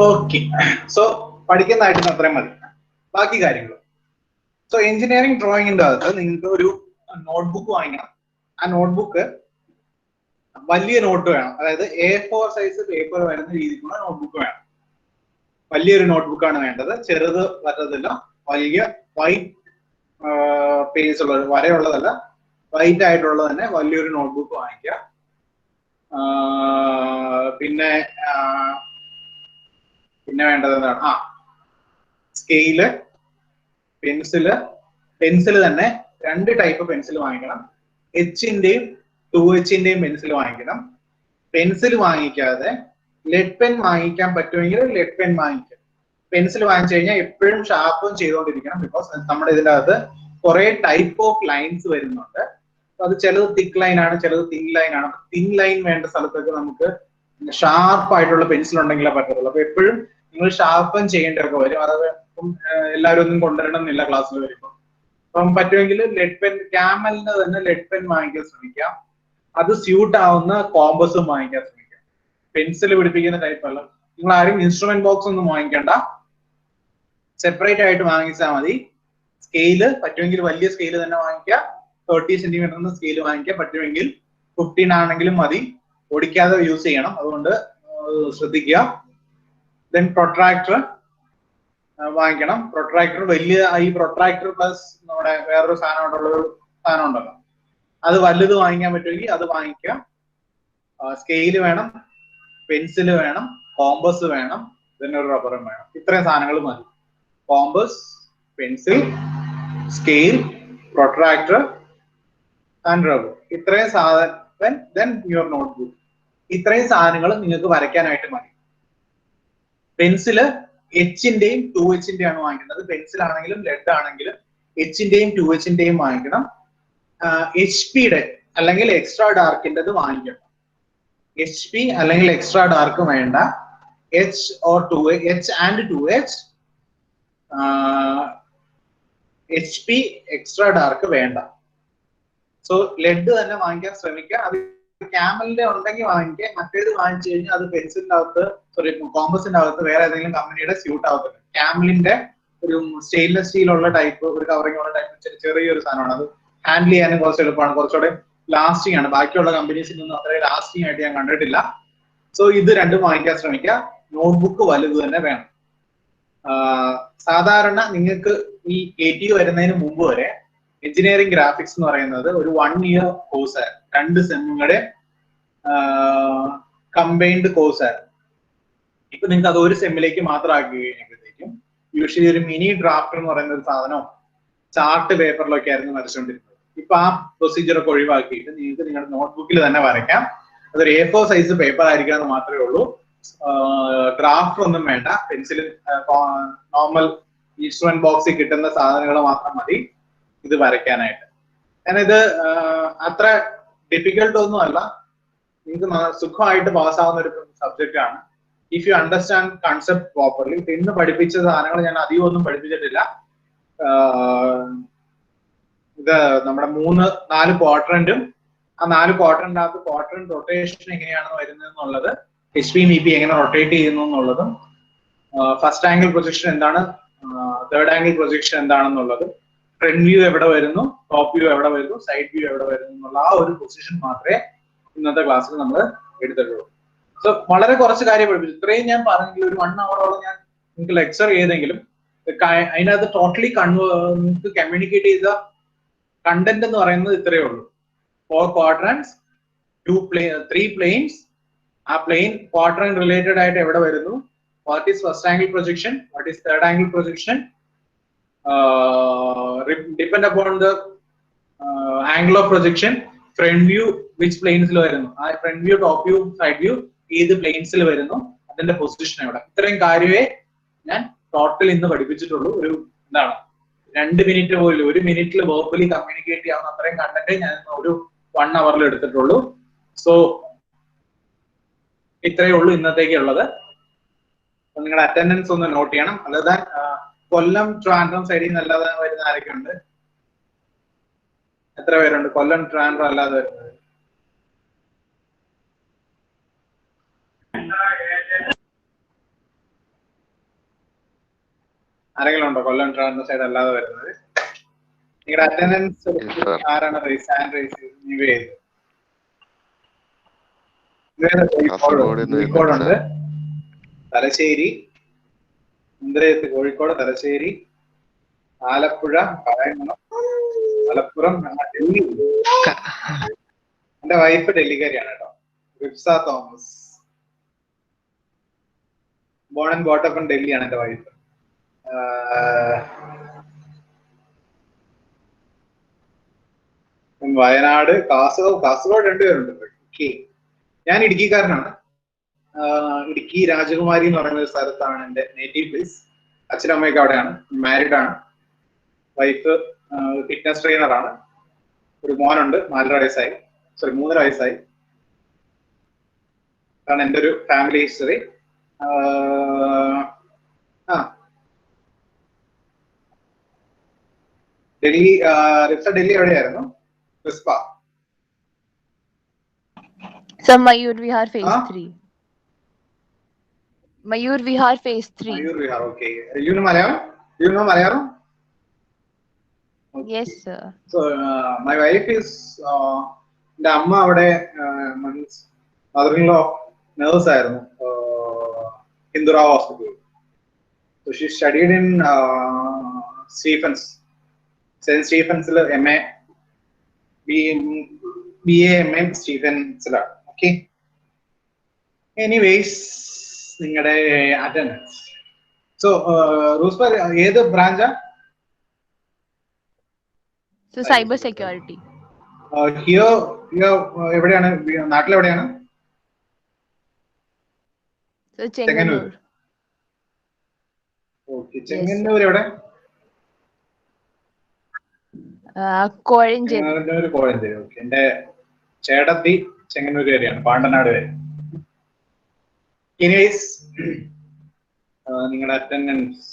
ഓക്കെ, സോ പഠിക്കുന്നതായിട്ട് അത്രയും മതി. ബാക്കി കാര്യങ്ങൾ, സോ എഞ്ചിനീയറിംഗ് ഡ്രോയിങ്ങിന്റെ അകത്ത് നിങ്ങൾക്ക് ഒരു നോട്ട്ബുക്ക് വാങ്ങിക്കണം. ആ നോട്ട്ബുക്ക് വലിയ നോട്ട് വേണം, അതായത് A4 സൈസ് പേപ്പർ വരുന്ന രീതിക്കുള്ള നോട്ട്ബുക്ക് വേണം. വലിയൊരു നോട്ട്ബുക്കാണ് വേണ്ടത്, ചെറുത് പറ്റത്തില്ല. വലിയ വൈറ്റ് പേജ് ഉള്ളത്, വരയുള്ളതല്ല, വൈറ്റ് ആയിട്ടുള്ളത് തന്നെ വലിയൊരു നോട്ട്ബുക്ക് വാങ്ങിക്കുക. പിന്നെ വേണ്ടത് എന്താണ്? സ്കെയില്, പെൻസില് തന്നെ 2 ടൈപ്പ് പെൻസിൽ വാങ്ങിക്കണം. H-ന്റെയും 2H-ന്റെയും പെൻസിൽ വാങ്ങിക്കണം. പെൻസിൽ വാങ്ങിക്കാതെ ലെഡ് പെൻ വാങ്ങിക്കാൻ പറ്റുമെങ്കിൽ ലെഡ് പെൻ വാങ്ങിക്കാം. പെൻസിൽ വാങ്ങിച്ചു കഴിഞ്ഞാൽ എപ്പോഴും ഷാർപ്പും ചെയ്തുകൊണ്ടിരിക്കണം. ബിക്കോസ് നമ്മുടെ ഇതിൻ്റെ അകത്ത് കുറെ ടൈപ്പ് ഓഫ് ലൈൻസ് വരുന്നുണ്ട്. അത് ചിലത് തിക്ക് ലൈൻ ആണ്, ചിലത് തിൻ ലൈൻ ആണ്. തിൻ ലൈൻ വേണ്ട സ്ഥലത്തൊക്കെ നമുക്ക് ഷാർപ്പ് ആയിട്ടുള്ള പെൻസിൽ ഉണ്ടെങ്കിലേ പറ്റത്തുള്ളൂ. അപ്പൊ എപ്പോഴും നിങ്ങൾ ഷാർപ്പൻ ചെയ്യേണ്ടതൊക്കെ വരും. അത് എല്ലാവരും ഒന്നും കൊണ്ടുവരണം എന്നില്ല ക്ലാസ്സിൽ വരുമ്പോൾ. അപ്പം പറ്റുമെങ്കിൽ ലെഡ് പെൻ, ക്യാമലിന്റെ തന്നെ ലെഡ് പെൻ വാങ്ങിക്കാൻ ശ്രമിക്കാം. അത് സ്യൂട്ട് ആവുന്ന കോമ്പസും വാങ്ങിക്കാൻ ശ്രമിക്കാം. പെൻസിൽ പിടിപ്പിക്കുന്ന ടൈപ്പ് അല്ല. നിങ്ങൾ ആരും ഇൻസ്ട്രുമെന്റ് ബോക്സ് ഒന്നും വാങ്ങിക്കണ്ട, സെപ്പറേറ്റ് ആയിട്ട് വാങ്ങിച്ചാൽ മതി. സ്കെയില് പറ്റുമെങ്കിൽ വലിയ സ്കെയില് തന്നെ വാങ്ങിക്കുക. 30 സെന്റിമീറ്ററിന്റെ സ്കെയിൽ വാങ്ങിക്കുക. പറ്റുമെങ്കിൽ 15 ആണെങ്കിലും മതി, ഓടിക്കാതെ യൂസ് ചെയ്യണം, അതുകൊണ്ട് ശ്രദ്ധിക്കുക. ദെൻ പ്രൊട്രാക്ടർ വാങ്ങിക്കണം. പ്രൊട്രാക്ടർ വലിയ, ഈ പ്രൊട്രാക്ടർ പ്ലസ് നമ്മുടെ വേറൊരു സാധനം ഉണ്ടല്ലോ, അത് വലുത് വാങ്ങിക്കാൻ പറ്റുമെങ്കിൽ അത് വാങ്ങിക്കുക. സ്കെയില് വേണം, പെൻസില് വേണം, കോമ്പസ് വേണം, പിന്നെ ഒരു റബ്ബറും വേണം. ഇത്രയും സാധനങ്ങൾ മതി. Compass, pencil, scale, protractor and rubber. ഇത്രയും സാധനം, ദെൻ യുവർ നോട്ട്ബുക്ക്. ഇത്രയും സാധനങ്ങൾ നിങ്ങൾക്ക് വരയ്ക്കാനായിട്ട് മതി. പെൻസില് H-ന്റെയും 2H-ന്റെയും ആണ് വാങ്ങിക്കുന്നത്. പെൻസിൽ ആണെങ്കിലും ലെഡ് ആണെങ്കിലും H-ന്റെയും 2H-ന്റെയും വാങ്ങിക്കണം. HP-യുടെ അല്ലെങ്കിൽ എക്സ്ട്രാ ഡാർക്കിൻ്റെത് വാങ്ങിക്കണം. HP അല്ലെങ്കിൽ എക്സ്ട്രാ ഡാർക്ക് വേണ്ട. H or 2H and 2H. HP extra dark വേണ്ട. സോ ലെഡ് തന്നെ വാങ്ങിക്കാൻ ശ്രമിക്കുക. അത് ക്യാമലിന്റെ ഉണ്ടെങ്കിൽ വാങ്ങിക്കുക. മറ്റേത് വാങ്ങിച്ചു കഴിഞ്ഞാൽ അത് പെൻസിലിന്റെ അകത്ത്, സോറി കോമ്പസിന്റെ അകത്ത് വേറെ ഏതെങ്കിലും കമ്പനിയുടെ സ്യൂട്ട് ആവത്തില്ല. ക്യാമലിന്റെ ഒരു സ്റ്റെയിൻലെസ് സ്റ്റീൽ ഉള്ള ടൈപ്പ്, ഒരു കവറിംഗ് ഉള്ള ടൈപ്പ് ചെറിയൊരു സാധനമാണ്. അത് ഹാൻഡിൽ ചെയ്യാനും കുറച്ച് എളുപ്പമാണ്, കുറച്ചുകൂടെ ലാസ്റ്റിംഗ് ആണ്. ബാക്കിയുള്ള കമ്പനീസിൽ നിന്നും അത്രയും ലാസ്റ്റിംഗ് ആയിട്ട് ഞാൻ കണ്ടിട്ടില്ല. സോ ഇത് രണ്ടും വാങ്ങിക്കാൻ ശ്രമിക്കുക. നോട്ട്ബുക്ക് വലുത് തന്നെ വേണം. സാധാരണ നിങ്ങൾക്ക് ഈ ATU വരുന്നതിന് മുമ്പ് വരെ എഞ്ചിനീയറിംഗ് ഗ്രാഫിക്സ് എന്ന് പറയുന്നത് ഒരു 1 ഇയർ കോഴ്സ് ആയിരുന്നു. 2 സെമ്മുകളുടെ കമ്പൈൻഡ് കോഴ്സ് ആയിരുന്നു. ഇപ്പൊ നിങ്ങൾക്ക് അത് ഒരു സെമ്മിലേക്ക് മാത്രം ആക്കി കഴിഞ്ഞപ്പോഴത്തേക്കും യൂഷ്വലി ഒരു മിനി ഡ്രാഫ്റ്റർ എന്ന് പറയുന്ന ഒരു സാധനം ചാർട്ട് പേപ്പറിലൊക്കെ ആയിരുന്നു വരച്ചുകൊണ്ടിരുന്നത്. ഇപ്പൊ ആ പ്രൊസീജിയർ ഒക്കെ ഒഴിവാക്കിയിട്ട് നിങ്ങൾക്ക് നിങ്ങളുടെ നോട്ട്ബുക്കിൽ തന്നെ വരയ്ക്കാം. അതൊരു A4 സൈസ് പേപ്പർ ആയിരിക്കാന്ന് മാത്രമേ ഉള്ളൂ. ഡ്രാഫ്റ്റ് ഒന്നും വേണ്ട. പെൻസിൽ, നോർമൽ ഇൻസ്ട്രുമെന്റ് ബോക്സിൽ കിട്ടുന്ന സാധനങ്ങൾ മാത്രം മതി ഇത് വരയ്ക്കാനായിട്ട്. കാരണം ഇത് അത്ര ഡിഫിക്കൽട്ട് ഒന്നും അല്ല, നിങ്ങൾക്ക് സുഖമായിട്ട് പാസ്സാവുന്ന ഒരു സബ്ജക്റ്റ് ആണ്. If you understand concept properly. ഇന്ന് പഠിപ്പിച്ച സാധനങ്ങൾ ഞാൻ അധികം ഒന്നും പഠിപ്പിച്ചിട്ടില്ല. ഇത് നമ്മുടെ 3-4 ക്വാഡ്രന്റും, ആ 4 ക്വാഡ്രന്റിനകത്ത് ക്വാഡ്രന്റ് റൊട്ടേഷൻ എങ്ങനെയാണെന്ന് വരുന്നത് എന്നുള്ളത്, HP-യും EP എങ്ങനെ റൊട്ടേറ്റ് ചെയ്യുന്നു എന്നുള്ളതും, ഫസ്റ്റ് ആംഗിൾ പ്രൊജക്ഷൻ എന്താണ്, തേർഡ് ആംഗിൾ പ്രൊജക്ഷൻ എന്താണെന്നുള്ളത്, ഫ്രണ്ട് വ്യൂ എവിടെ വരുന്നു, ടോപ്പ് വ്യൂ എവിടെ വരുന്നു, സൈഡ് വ്യൂ എവിടെ വരുന്നു എന്നുള്ള ആ ഒരു പൊസിഷൻ മാത്രമേ ഇന്നത്തെ ക്ലാസ്സിൽ നമ്മൾ എടുത്തിട്ടുള്ളൂ. സോ വളരെ കുറച്ച് കാര്യം പഠിപ്പിച്ചു. ഇത്രയും ഞാൻ പറഞ്ഞെങ്കിൽ ഒരു 1 അവറോളം ഞാൻ നിങ്ങൾക്ക് ലെക്ചർ ചെയ്തെങ്കിലും അതിനകത്ത് ടോട്ടലി നിങ്ങൾക്ക് കമ്മ്യൂണിക്കേറ്റ് ചെയ്ത കണ്ടന്റ് എന്ന് പറയുന്നത് ഇത്രയേ ഉള്ളൂ. 4 quadrants, 3 planes. ആ പ്ലെയിൻ ക്വാഡ്രന്റ് റിലേറ്റഡ് ആയിട്ട് എവിടെ വരുന്നു, what is first angle projection, what is third angle projection, depend upon the angle of projection, front view which പ്ലെയിൻസിൽ വരുന്നു, ആ front view, top view, side view ഏത് പ്ലെയിൻസിൽ വരുന്നു, അതിന്റെ പൊസിഷൻ എവിടെ. ഇത്രയും കാര്യമേ ഞാൻ ടോട്ടൽ ഇന്ന് പഠിപ്പിച്ചിട്ടുള്ളൂ. ഒരു എന്താണ് 2 മിനിറ്റ് പോലും, 1 മിനിറ്റിൽ വേർബലി കമ്മ്യൂണിക്കേറ്റ് ചെയ്യാവുന്ന അത്രയും കണ്ടന്റ് ഞാൻ ഒരു 1 അവറിൽ എടുത്തിട്ടുള്ളൂ. സോ ഇത്രയേ ഉള്ളൂ ഇന്നത്തേക്കുള്ളത്. നിങ്ങളുടെ അറ്റൻഡൻസ് ഒന്ന് നോട്ട് ചെയ്യണം. അല്ലാതെ കൊല്ലം, ട്രിവാൻഡ്രം സൈഡിൽ നിന്ന് അല്ലാതെ വരുന്ന ആരൊക്കെ ഉണ്ട്? എത്ര പേരുണ്ട് കൊല്ലം, ട്രിവാൻഡ്രം അല്ലാതെ വരുന്നത്? ആരെങ്കിലും ഉണ്ടോ കൊല്ലം, ട്രിവാൻഡ്രം സൈഡ് അല്ലാതെ വരുന്നത്? നിങ്ങളുടെ അറ്റൻഡൻസ് ആരാണ് ഹാൻഡ് റൈസ് ചെയ്ത്? കോഴിക്കോടുണ്ട്, തലശ്ശേരി, മുന്തിരയത്ത് കോഴിക്കോട്, തലശ്ശേരി, ആലപ്പുഴ, കായംകുളം, മലപ്പുറം, ഡൽഹി. എന്റെ വൈഫ് ഡൽഹിക്കാരിയാണ് കേട്ടോ, Ripsa Thomas. Born and brought up in ഡൽഹിയാണ് എന്റെ വൈഫ്. വയനാട്, കാസർഗോഡ് രണ്ടുപേരുണ്ട്. ഓക്കെ, ഞാൻ ഇടുക്കിക്കാരനാണ്. ഇടുക്കി രാജകുമാരി എന്ന് പറയുന്ന ഒരു സ്ഥലത്താണ് എന്റെ നേറ്റീവ് പ്ലേസ്. അച്ഛനും അമ്മയൊക്കെ അവിടെയാണ്. മാരീഡ് ആണ്. വൈഫ് ഫിറ്റ്നസ് ട്രെയിനറാണ്. ഒരു മോനുണ്ട്, 3 വയസ്സായി. അതാണ് എൻ്റെ ഒരു ഫാമിലി ഹിസ്റ്ററി. ഡൽഹി, ഡൽഹി എവിടെയായിരുന്നു? റിസ്പ. Mayur Vihar Phase 3. Mayur Vihar Phase 3. Mayur Vihar, okay. You know Malayalam? Okay. Yes, sir. So, my wife is, എൻ്റെ അമ്മ അവിടെ മദർ-ഇൻ-ലോ നേഴ്സ് ആയിരുന്നു, ഹിന്ദുറാവ് ഹോസ്പിറ്റലിൽ. So she studied in Stephens, St. Stephensൽ MA, BA, MA സ്റ്റീഫൻസിലാണ്. ഓക്കെ, എനിവേസ് നിങ്ങളുടെ അറ്റൻഡൻസ്. സോ റൂസ്പ ഏത് ബ്രാഞ്ചാ? So cyber security. ഹിയോ എവിടെയാണ്? നാട്ടിലെവിടെയാണ്? So Chenganur. ഓക്കെ, ചെങ്ങന്നൂർ എവിടെ? Koyanjeri. കോഴഞ്ചേരി. ഓക്കെ, എന്റെ ചേട്ടത്തി ചെങ്ങന്നൂരുകാരിയാണ്, പാണ്ടനാട് വരെ. എനിവേസ് നിങ്ങളുടെ അറ്റൻഡൻസ്